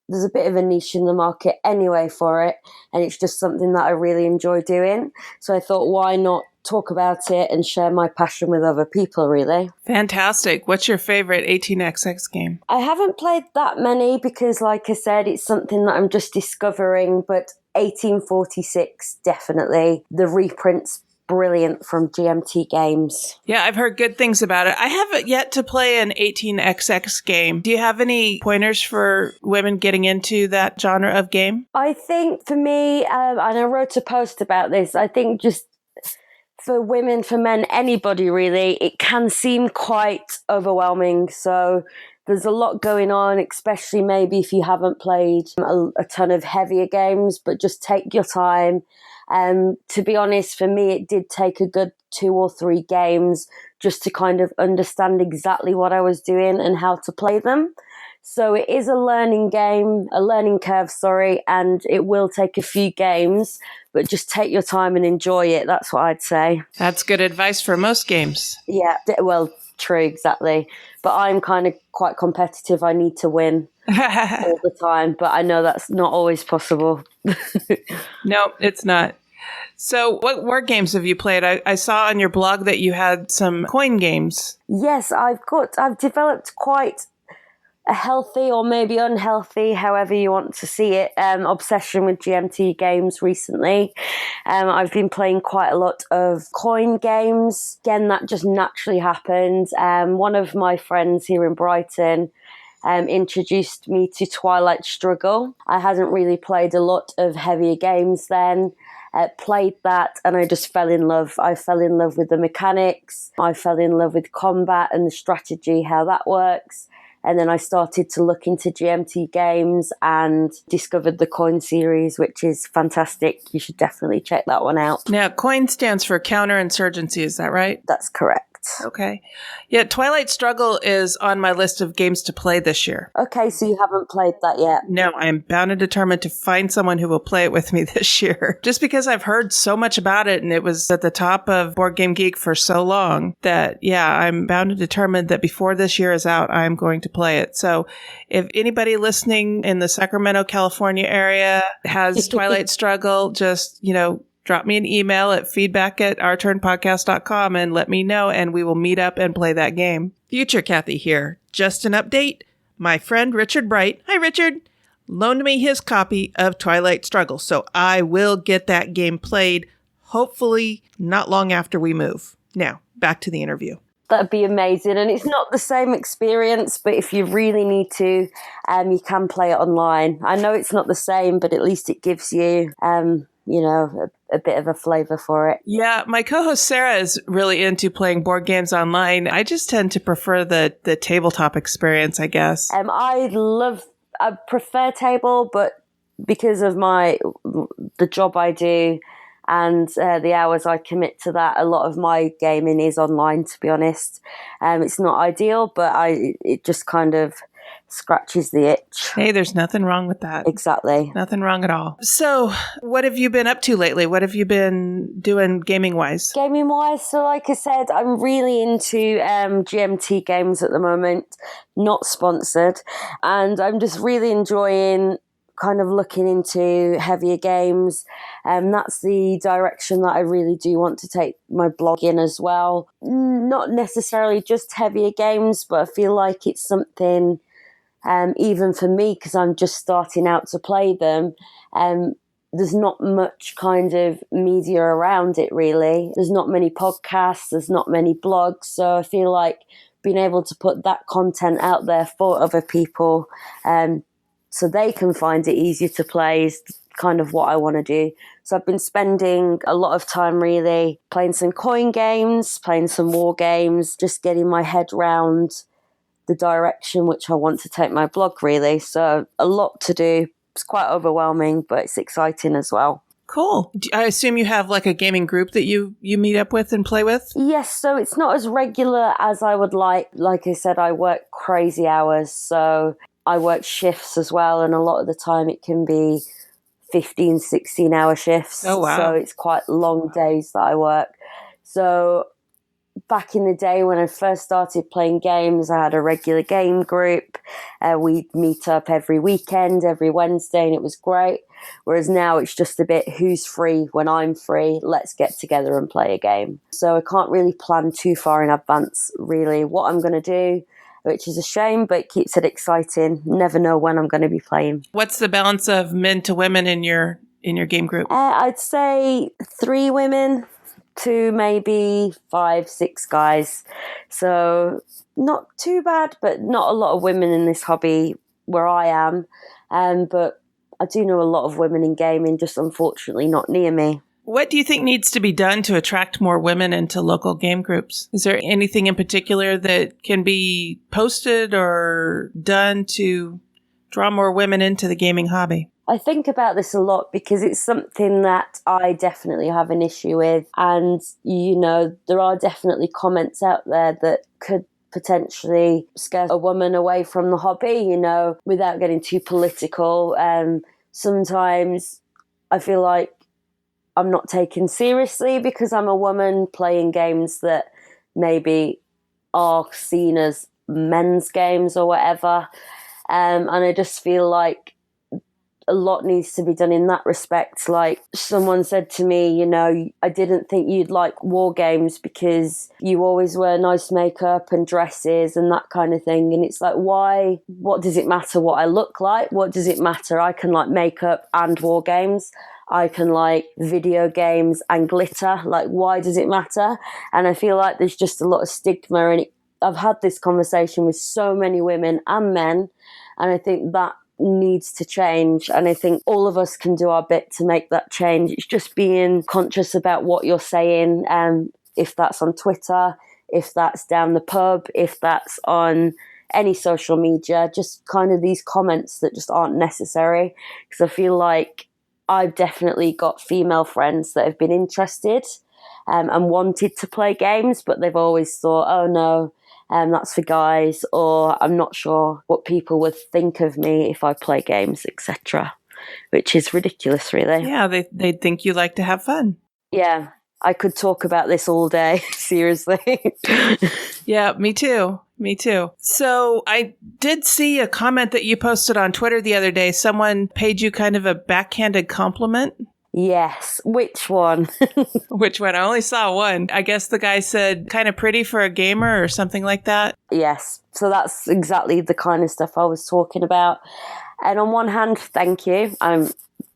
there's a bit of a niche in the market anyway for it. And it's just something that I really enjoy doing. So I thought, why not talk about it and share my passion with other people, really. Fantastic. What's your favorite 18xx game? I haven't played that many because, like I said, it's something that I'm just discovering, but 1846, definitely. The reprint's brilliant from GMT Games. Yeah, I've heard good things about it. I haven't yet to play an 18xx game. Do you have any pointers for women getting into that genre of game? I think for me, and I wrote a post about this, I think just for women, for men, anybody really, it can seem quite overwhelming. So there's a lot going on, especially maybe if you haven't played a ton of heavier games, but just take your time. To be honest, for me, it did take a good 2 or 3 games just to kind of understand exactly what I was doing and how to play them. So it is a learning curve, and it will take a few games, but just take your time and enjoy it. That's what I'd say. That's good advice for most games. Yeah, well, true, exactly. But I'm kind of quite competitive. I need to win all the time, but I know that's not always possible. No, it's not. So what word games have you played? I saw on your blog that you had some coin games. Yes, I've developed quite a healthy or maybe unhealthy, however you want to see it, obsession with GMT games recently. I've been playing quite a lot of coin games. Again, that just naturally happened. One of my friends here in Brighton introduced me to Twilight Struggle. I hadn't really played a lot of heavier games then. Played that and I just fell in love. I fell in love with the mechanics. I fell in love with combat and the strategy, how that works. And then I started to look into GMT games and discovered the Coin series, which is fantastic. You should definitely check that one out. Now, Coin stands for counterinsurgency, is that right? That's correct. Okay. Yeah, Twilight Struggle is on my list of games to play this year. Okay, so you haven't played that yet? No, I am bound and determined to find someone who will play it with me this year. Just because I've heard so much about it and it was at the top of Board Game Geek for so long that, yeah, I'm bound and determined that before this year is out, I'm going to play it. So if anybody listening in the Sacramento, California area has Twilight Struggle, just, drop me an email at feedback@ourturnpodcast.com and let me know, and we will meet up and play that game. Future Cathy here. Just an update. My friend Richard Bright, hi Richard, loaned me his copy of Twilight Struggle, so I will get that game played, hopefully not long after we move. Now, back to the interview. That'd be amazing. And it's not the same experience, but if you really need to, you can play it online. I know it's not the same, but at least it gives you, a bit of a flavor for it. Yeah, my co-host Sarah is really into playing board games online. I just tend to prefer the tabletop experience, I guess. I prefer table, but because of the job I do and the hours I commit to that, a lot of my gaming is online, to be honest. It's not ideal, but it just kind of scratches the itch. Hey, there's nothing wrong with that. Exactly. Nothing wrong at all. So, what have you been up to lately? What have you been doing gaming-wise? Gaming-wise, so like I said, I'm really into GMT games at the moment, not sponsored, and I'm just really enjoying kind of looking into heavier games, and that's the direction that I really do want to take my blog in as well. Not necessarily just heavier games, but I feel like it's something, even for me, because I'm just starting out to play them, there's not much kind of media around it really. There's not many podcasts, there's not many blogs, so I feel like being able to put that content out there for other people, so they can find it easier to play is kind of what I want to do. So I've been spending a lot of time really playing some coin games, playing some war games, just getting my head round the direction which I want to take my blog really. So a lot to do. It's quite overwhelming, but it's exciting as well. Cool. I assume you have like a gaming group that you meet up with and play with? Yes, so it's not as regular as I would like. Like I said, I work crazy hours, so I work shifts as well, and a lot of the time it can be 15, 16-hour shifts. Oh, wow. So it's quite long days that I work. So back in the day when I first started playing games, I had a regular game group. We'd meet up every weekend, every Wednesday, and it was great. Whereas now it's just a bit, who's free when I'm free? Let's get together and play a game. So I can't really plan too far in advance, really, what I'm going to do, which is a shame, but it keeps it exciting. Never know when I'm going to be playing. What's the balance of men to women in your game group? I'd say 3 women to maybe 5, 6 guys. So not too bad, but not a lot of women in this hobby where I am. But I do know a lot of women in gaming, just unfortunately not near me. What do you think needs to be done to attract more women into local game groups? Is there anything in particular that can be posted or done to draw more women into the gaming hobby? I think about this a lot because it's something that I definitely have an issue with. And, there are definitely comments out there that could potentially scare a woman away from the hobby, without getting too political. Sometimes I feel like I'm not taken seriously because I'm a woman playing games that maybe are seen as men's games or whatever. And I just feel like a lot needs to be done in that respect. Like someone said to me, I didn't think you'd like war games because you always wear nice makeup and dresses and that kind of thing. And it's like, why? What does it matter what I look like? What does it matter? I can like makeup and war games. I can like video games and glitter. Like, why does it matter? And I feel like there's just a lot of stigma. And I've had this conversation with so many women and men, and I think that needs to change, and I think all of us can do our bit to make that change. It's just being conscious about what you're saying, if that's on Twitter, if that's down the pub, if that's on any social media, just kind of these comments that just aren't necessary. Because I feel like I've definitely got female friends that have been interested and wanted to play games, but they've always thought, oh no, that's for guys, or I'm not sure what people would think of me if I play games, etc., which is ridiculous, really. Yeah, they'd think you like to have fun. Yeah, I could talk about this all day, seriously. Yeah, me too. So I did see a comment that you posted on Twitter the other day. Someone paid you kind of a backhanded compliment. Yes. Which one? Which one? I only saw one. I guess the guy said kind of pretty for a gamer or something like that. Yes. So that's exactly the kind of stuff I was talking about. And on one hand, thank you.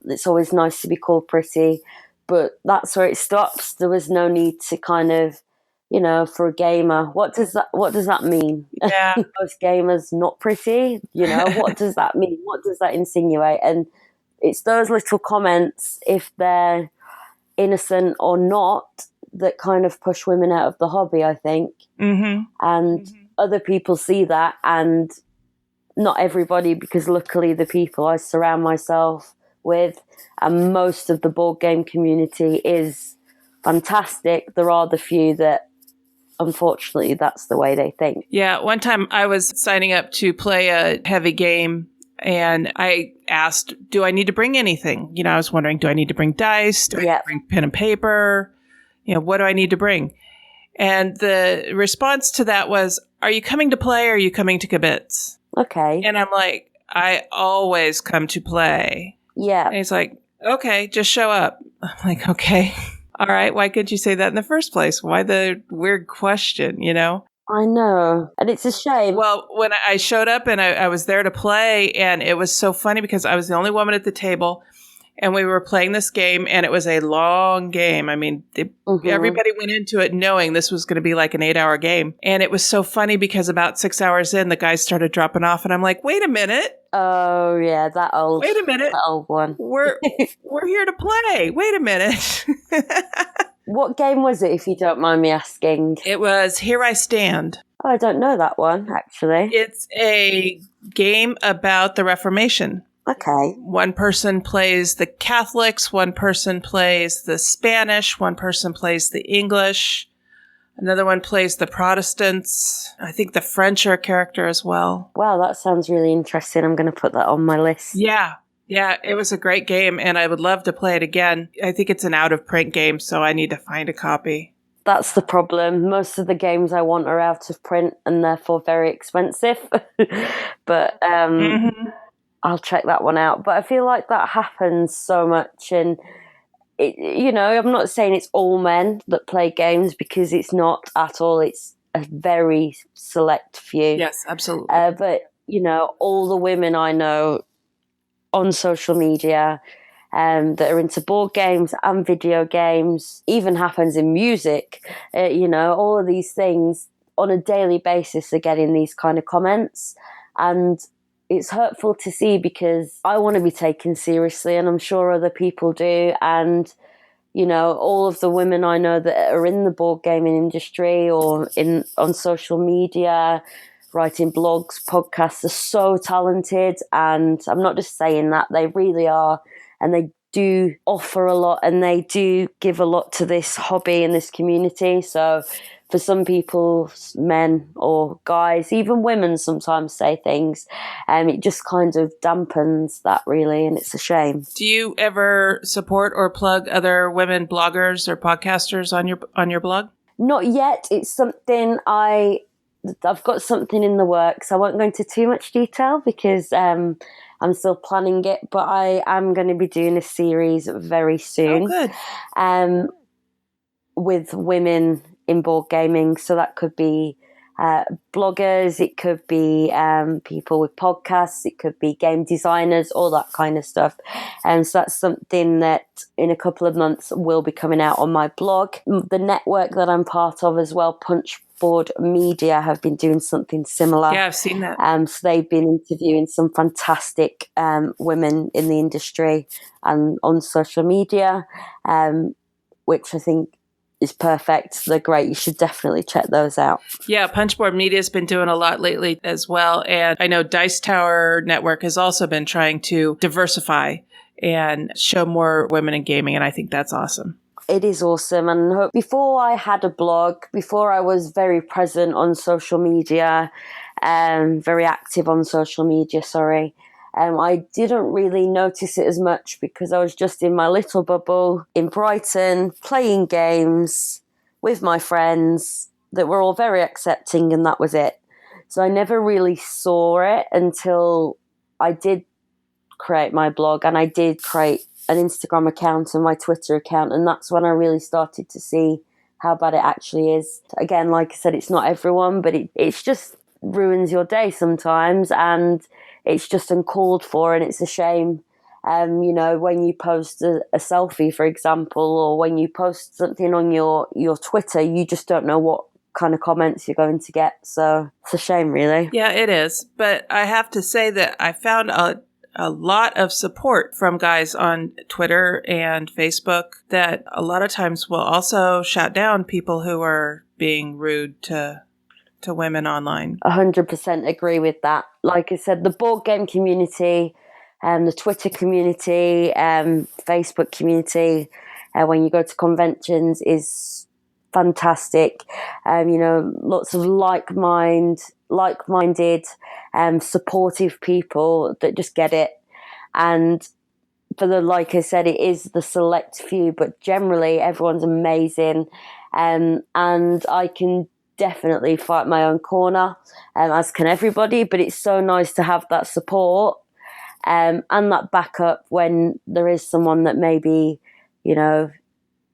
It's always nice to be called pretty, but that's where it stops. There was no need to kind of, for a gamer. What does that mean? Yeah. Most gamers not pretty? What does that mean? What does that insinuate? And it's those little comments, if they're innocent or not, that kind of push women out of the hobby, I think. Mm-hmm. And other people see that, and not everybody, because luckily the people I surround myself with and most of the board game community is fantastic. There are the few that, unfortunately, that's the way they think. Yeah, one time I was signing up to play a heavy game, and I asked, do I need to bring anything? I was wondering, do I need to bring dice? Do I need to bring pen and paper? What do I need to bring? And the response to that was, are you coming to play or are you coming to kibitz? Okay. And I'm like, I always come to play. Yeah. And he's like, okay, just show up. I'm like, okay. All right. Why couldn't you say that in the first place? Why the weird question, I know. And it's a shame. Well, when I showed up and I was there to play, and it was so funny because I was the only woman at the table, and we were playing this game, and it was a long game. I mean, everybody went into it knowing this was going to be like an 8-hour game. And it was so funny because about 6 hours in, the guys started dropping off, and I'm like, wait a minute. Oh, yeah, that old one. We're here to play. Wait a minute. What game was it, if you don't mind me asking? It was Here I Stand. Oh, I don't know that one, actually. It's a game about the Reformation. Okay. One person plays the Catholics, one person plays the Spanish, one person plays the English, another one plays the Protestants. I think the French are a character as well. Wow, that sounds really interesting. I'm going to put that on my list. Yeah, it was a great game, and I would love to play it again. I think it's an out-of-print game, so I need to find a copy. That's the problem. Most of the games I want are out of print and therefore very expensive. But I'll check that one out. But I feel like that happens so much. And, I'm not saying it's all men that play games, because it's not at all. It's a very select few. Yes, absolutely. But, all the women I know on social media that are into board games and video games, even happens in music, all of these things on a daily basis are getting these kind of comments. And it's hurtful to see, because I want to be taken seriously, and I'm sure other people do. And, all of the women I know that are in the board gaming industry or on social media, writing blogs, podcasts, are so talented. And I'm not just saying that, they really are. And they do offer a lot, and they do give a lot to this hobby and this community. So for some people, men or guys, even women sometimes say things, and it just kind of dampens that really, and it's a shame. Do you ever support or plug other women bloggers or podcasters on your blog? Not yet. It's something I've got something in the works. I won't go into too much detail because I'm still planning it, but I am going to be doing a series very soon. Oh, good. With women in board gaming. So that could be bloggers, it could be people with podcasts, it could be game designers, all that kind of stuff. And so that's something that in a couple of months will be coming out on my blog. The network that I'm part of as well, Punchboard Media, have been doing something similar. Yeah, I've seen that. So they've been interviewing some fantastic women in the industry and on social media, which I think is perfect. They're great. You should definitely check those out. Yeah, Punchboard Media's been doing a lot lately as well. And I know Dice Tower Network has also been trying to diversify and show more women in gaming. And I think that's awesome. It is awesome. And before I had a blog, before I was very present on social media, very active on social media, I didn't really notice it as much because I was just in my little bubble in Brighton, playing games with my friends that were all very accepting, and that was it. So I never really saw it until I did create my blog, and I did create an Instagram account and my Twitter account, and that's when I really started to see how bad it actually is. Again, like I said, it's not everyone, but it's just ruins your day sometimes, and it's just uncalled for, and it's a shame. When you post a selfie, for example, or when you post something on your Twitter, you just don't know what kind of comments you're going to get. So it's a shame, really. Yeah, it is. But I have to say that I found a lot of support from guys on Twitter and Facebook that a lot of times will also shout down people who are being rude to women online. 100% agree with that. Like I said, the board game community, the Twitter community, Facebook community, when you go to conventions is fantastic. Lots of like-minded, supportive people that just get it. And like I said, it is the select few, but generally everyone's amazing. And I can definitely fight my own corner, as can everybody, but it's so nice to have that support and that backup when there is someone that maybe,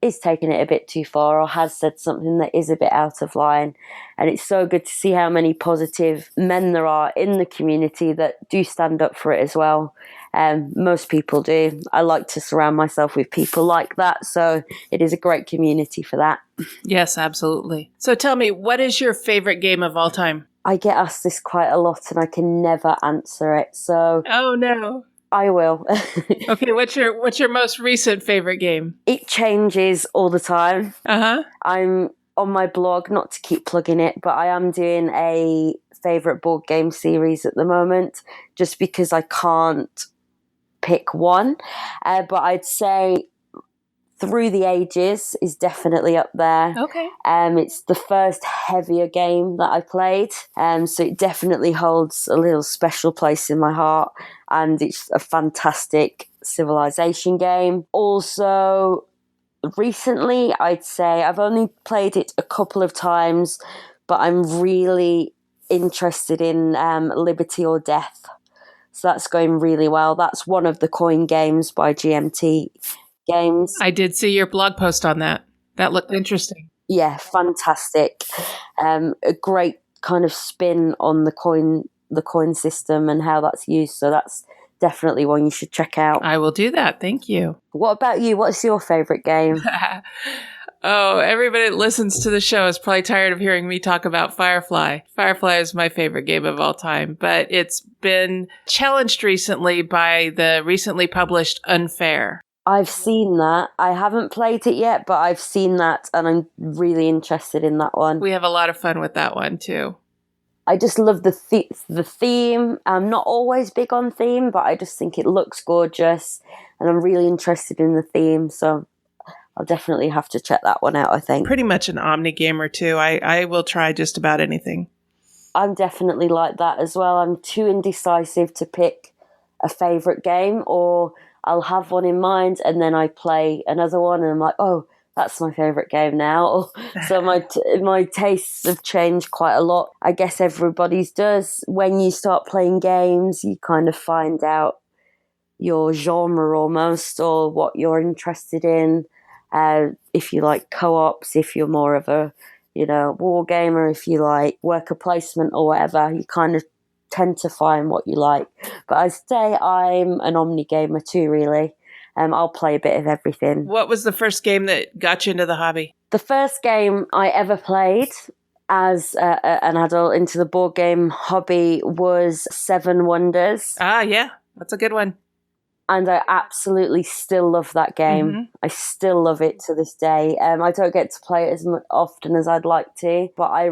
is taking it a bit too far or has said something that is a bit out of line. And it's so good to see how many positive men there are in the community that do stand up for it as well. Most people do. I like to surround myself with people like that, so it is a great community for that. Yes, absolutely. So tell me, what is your favorite game of all time? I get asked this quite a lot and I can never answer it, so... Oh, no. I will. Okay, what's your most recent favorite game? It changes all the time. Uh-huh. I'm on my blog, not to keep plugging it, but I am doing a favourite board game series at the moment, just because I can't pick one. But I'd say Through the Ages is definitely up there. Okay. It's the first heavier game that I played, so it definitely holds a little special place in my heart, and it's a fantastic civilization game. Also, recently, I'd say I've only played it a couple of times, but I'm really interested in Liberty or Death. So that's going really well. That's one of the coin games by GMT Games. I did see your blog post on that. That looked interesting. Yeah, fantastic. A great kind of spin on the coin system and how that's used. So that's definitely one you should check out. I will do that. Thank you. What about you? What's your favorite game? Oh, everybody that listens to the show is probably tired of hearing me talk about Firefly. Firefly is my favorite game of all time, but it's been challenged recently by the recently published Unfair. I've seen that. I haven't played it yet, but I've seen that and I'm really interested in that one. We have a lot of fun with that one too. I just love the theme. I'm not always big on theme, but I just think it looks gorgeous and I'm really interested in the theme. So I'll definitely have to check that one out, I think. Pretty much an omni gamer too. I will try just about anything. I'm definitely like that as well. I'm too indecisive to pick a favourite game, or I'll have one in mind and then I play another one and I'm like, oh, that's my favourite game now. So my tastes have changed quite a lot. I guess everybody's does. When you start playing games, you kind of find out your genre almost, or what you're interested in. If you like co-ops, if you're more of a war gamer, if you like worker placement or whatever, you kind of tend to find what you like. But I say I'm an omni gamer too, really. I'll play a bit of everything. What was the first game that got you into the hobby? The first game I ever played as an adult into the board game hobby was Seven Wonders. Ah, yeah, that's a good one. And I absolutely still love that game. Mm-hmm. I still love it to this day. I don't get to play it as often as I'd like to, but I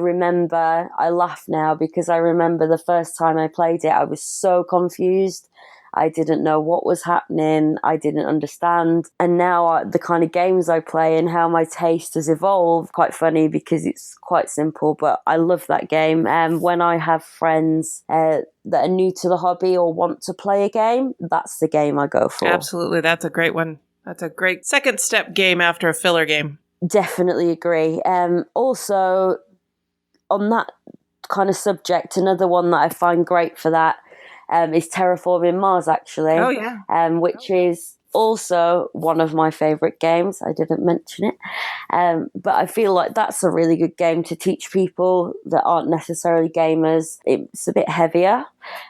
laugh now because I remember the first time I played it, I was so confused. I didn't know what was happening. I didn't understand. And now the kind of games I play and how my taste has evolved, quite funny because it's quite simple, but I love that game. And when I have friends that are new to the hobby or want to play a game, that's the game I go for. Absolutely. That's a great one. That's a great second step game after a filler game. Definitely agree. Also, on that kind of subject, another one that I find great for that is Terraforming Mars, actually. Oh, yeah. Which is also one of my favourite games. I didn't mention it. But I feel like that's a really good game to teach people that aren't necessarily gamers. It's a bit heavier.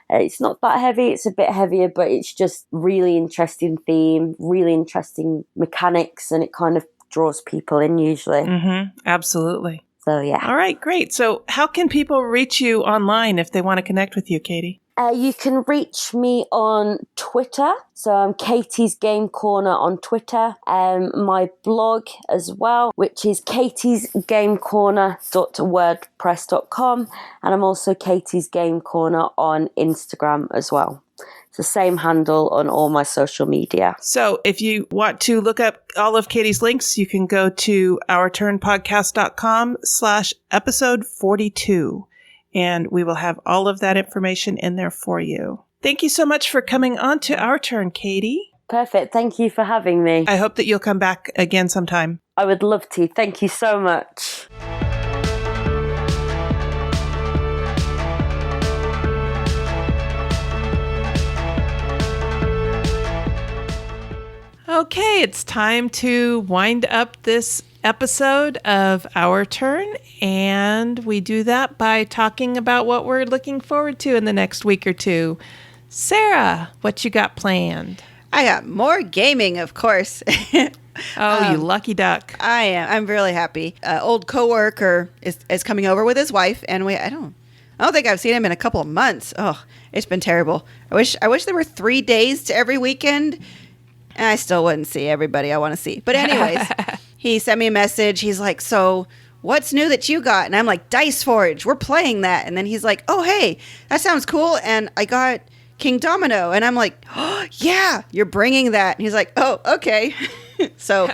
It's not that heavy. It's a bit heavier, but it's just really interesting theme, really interesting mechanics, and it kind of draws people in usually. Mm-hmm. Absolutely. So, yeah. All right, great. So how can people reach you online if they want to connect with you, Katie? You can reach me on Twitter. So I'm Katie's Game Corner on Twitter. My blog as well, which is katiesgamecorner.wordpress.com. And I'm also Katie's Game Corner on Instagram as well. It's the same handle on all my social media. So if you want to look up all of Katie's links, you can go to ourturnpodcast.com/episode 42. And we will have all of that information in there for you. Thank you so much for coming on to Our Turn, Katie. Perfect. Thank you for having me. I hope that you'll come back again sometime. I would love to. Thank you so much. Okay, it's time to wind up this episode of Our Turn, and we do that by talking about what we're looking forward to in the next week or two. Sarah, what you got planned? I got more gaming, of course. Oh, you lucky duck. I am. I'm really happy. Old coworker is coming over with his wife, and I don't think I've seen him in a couple of months. Oh, it's been terrible. I wish there were 3 days to every weekend, and I still wouldn't see everybody I want to see. But anyways, he sent me a message. He's like, so what's new that you got? And I'm like, Dice Forge. We're playing that. And then he's like, oh, hey, that sounds cool. And I got King Domino. And I'm like, oh, yeah, you're bringing that. And he's like, oh, okay. So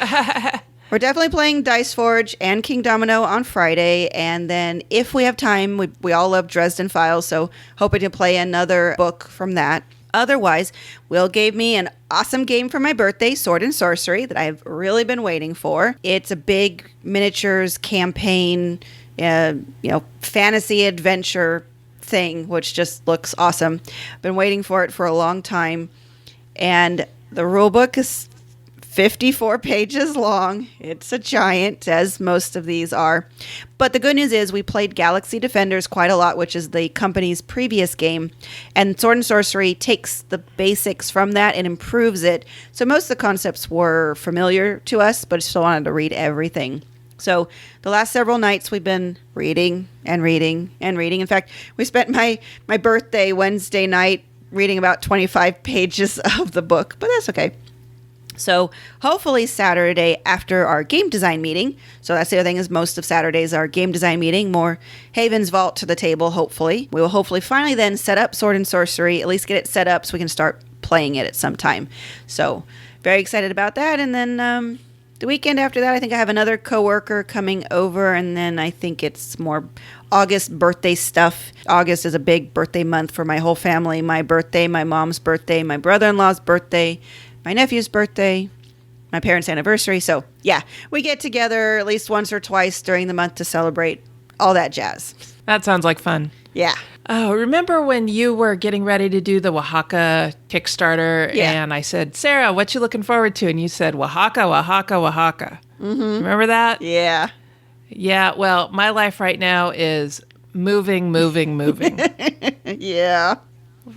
we're definitely playing Dice Forge and King Domino on Friday. And then if we have time, we all love Dresden Files. So hoping to play another book from that. Otherwise, Will gave me an awesome game for my birthday, Sword and Sorcery, that I've really been waiting for. It's a big miniatures campaign, fantasy adventure thing, which just looks awesome. Been waiting for it for a long time. And the rulebook is 54 pages long. It's a giant, as most of these are. But the good news is we played Galaxy Defenders quite a lot, which is the company's previous game. And Sword and Sorcery takes the basics from that and improves it. So most of the concepts were familiar to us, but still wanted to read everything. So the last several nights we've been reading and reading and reading. In fact, we spent my birthday Wednesday night reading about 25 pages of the book, but that's okay. So hopefully Saturday after our game design meeting, so that's the other thing is most of Saturdays are game design meeting, more Haven's Vault to the table, hopefully. We will hopefully finally then set up Sword and Sorcery, at least get it set up so we can start playing it at some time. So very excited about that. And then the weekend after that, I think I have another coworker coming over, and then I think it's more August birthday stuff. August is a big birthday month for my whole family. My birthday, my mom's birthday, my brother-in-law's birthday, my nephew's birthday, my parents' anniversary. So, yeah, we get together at least once or twice during the month to celebrate all that jazz. That sounds like fun. Yeah. Oh, remember when you were getting ready to do the Oaxaca Kickstarter? Yeah. And I said, Sarah, what you looking forward to? And you said, Oaxaca, Oaxaca, Oaxaca. Mm-hmm. Remember that? Yeah. Yeah. Well, my life right now is moving. Yeah.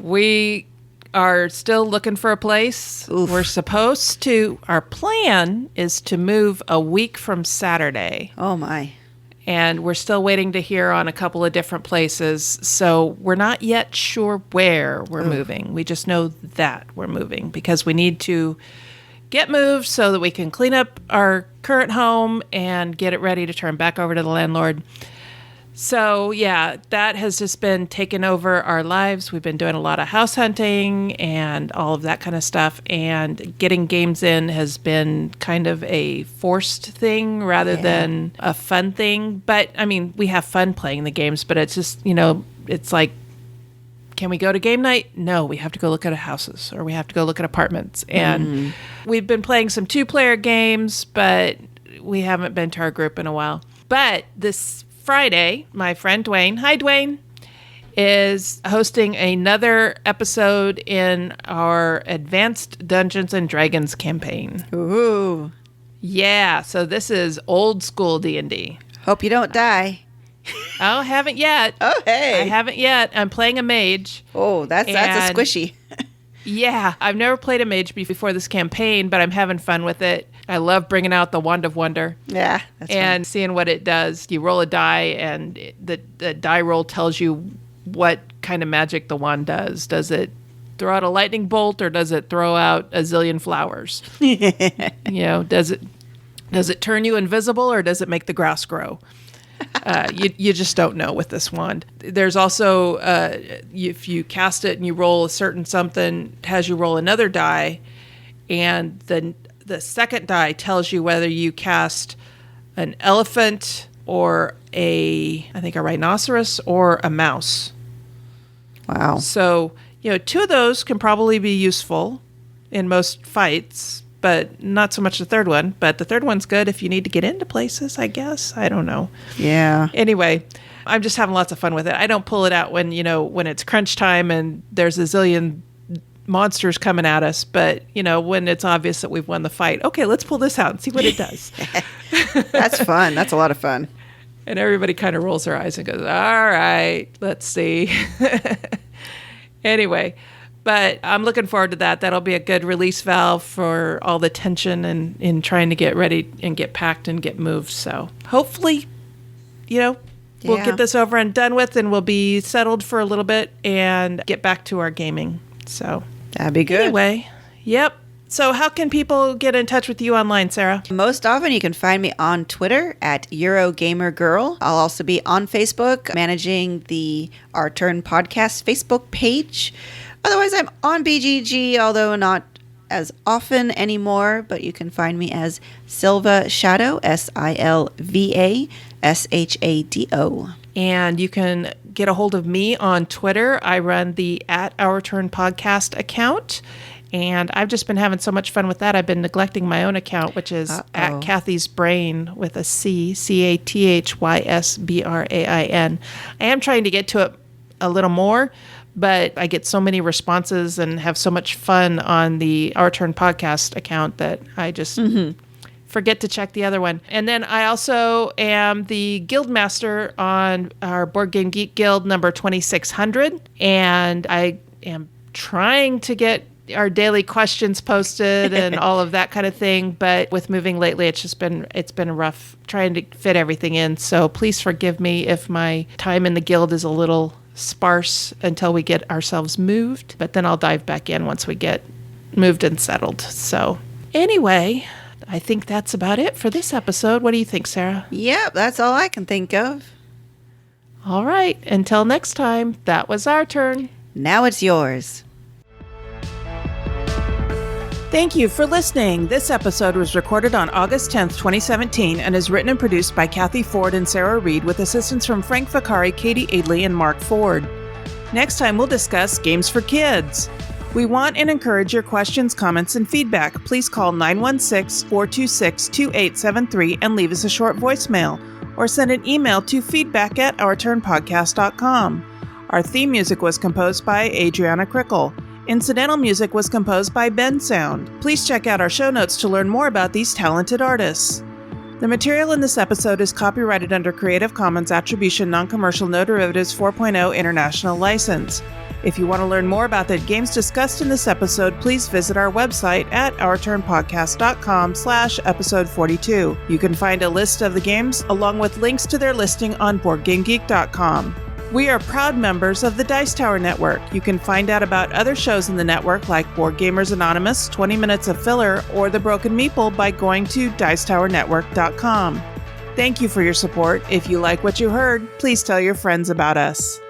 We are still looking for a place. Oof. We're supposed to, our plan is to move a week from Saturday. Oh, my. And we're still waiting to hear on a couple of different places. So we're not yet sure where we're moving. We just know that we're moving because we need to get moved so that we can clean up our current home and get it ready to turn back over to the landlord. So, yeah, that has just been taking over our lives. We've been doing a lot of house hunting and all of that kind of stuff. And getting games in has been kind of a forced thing rather than a fun thing. But, I mean, we have fun playing the games, but it's just, it's like, can we go to game night? No, we have to go look at houses or we have to go look at apartments. And we've been playing some 2-player games, but we haven't been to our group in a while. But this Friday, my friend Dwayne, hi Dwayne, is hosting another episode in our Advanced Dungeons and Dragons campaign. Ooh. Yeah, so this is old school D&D. Hope you don't die. Oh, haven't yet. Oh, hey. I haven't yet. I'm playing a mage. Oh, that's a squishy. Yeah, I've never played a mage before this campaign, but I'm having fun with it. I love bringing out the Wand of Wonder. Yeah, that's and seeing what it does. You roll a die, and the die roll tells you what kind of magic the wand does. Does it throw out a lightning bolt, or does it throw out a zillion flowers? Does it turn you invisible, or does it make the grass grow? You just don't know with this wand. There's also, if you cast it and you roll a certain something, it has you roll another die, and the second die tells you whether you cast an elephant or I think a rhinoceros or a mouse. Wow. So, 2 of those can probably be useful in most fights, but not so much the third one. But the third one's good if you need to get into places, I guess. I don't know. Yeah. Anyway, I'm just having lots of fun with it. I don't pull it out when it's crunch time and there's a zillion monsters coming at us. But, when it's obvious that we've won the fight, okay, let's pull this out and see what it does. That's fun. That's a lot of fun. And everybody kind of rolls their eyes and goes, all right, let's see. Anyway, but I'm looking forward to that. That'll be a good release valve for all the tension and in trying to get ready and get packed and get moved. So hopefully, we'll get this over and done with, and we'll be settled for a little bit and get back to our gaming. So that'd be good. Anyway, yep. So how can people get in touch with you online, Sarah? Most often you can find me on Twitter at EuroGamerGirl. I'll also be on Facebook managing the Our Turn Podcast Facebook page. Otherwise, I'm on BGG, although not as often anymore, but you can find me as Silva Shadow, SILVA SHADO. And you can get a hold of me on Twitter. I run the @Our Turn Podcast account. And I've just been having so much fun with that. I've been neglecting my own account, which is at Cathy's Brain with a C, CATHYSBRAIN. I am trying to get to it a little more, but I get so many responses and have so much fun on the Our Turn Podcast account that I just forget to check the other one. And then I also am the guild master on our Board Game Geek Guild number 2600. And I am trying to get our daily questions posted and all of that kind of thing. But with moving lately, it's been rough trying to fit everything in. So please forgive me if my time in the guild is a little sparse until we get ourselves moved. But then I'll dive back in once we get moved and settled. So anyway, I think that's about it for this episode. What do you think, Sarah? Yep, that's all I can think of. All right. Until next time, that was our turn. Now it's yours. Thank you for listening. This episode was recorded on August 10th, 2017, and is written and produced by Kathy Ford and Sarah Reed with assistance from Frank Vicari, Katie Aidley, and Mark Ford. Next time, we'll discuss games for kids. We want and encourage your questions, comments, and feedback. Please call 916-426-2873 and leave us a short voicemail, or send an email to feedback@ourturnpodcast.com. Our theme music was composed by Adriana Crickle. Incidental music was composed by Ben Sound. Please check out our show notes to learn more about these talented artists. The material in this episode is copyrighted under Creative Commons Attribution Non-Commercial No Derivatives 4.0 International License. If you want to learn more about the games discussed in this episode, please visit our website at ourturnpodcast.com/episode 42. You can find a list of the games along with links to their listing on BoardGameGeek.com. We are proud members of the Dice Tower Network. You can find out about other shows in the network like Board Gamers Anonymous, 20 Minutes of Filler, or The Broken Meeple by going to dicetowernetwork.com. Thank you for your support. If you like what you heard, please tell your friends about us.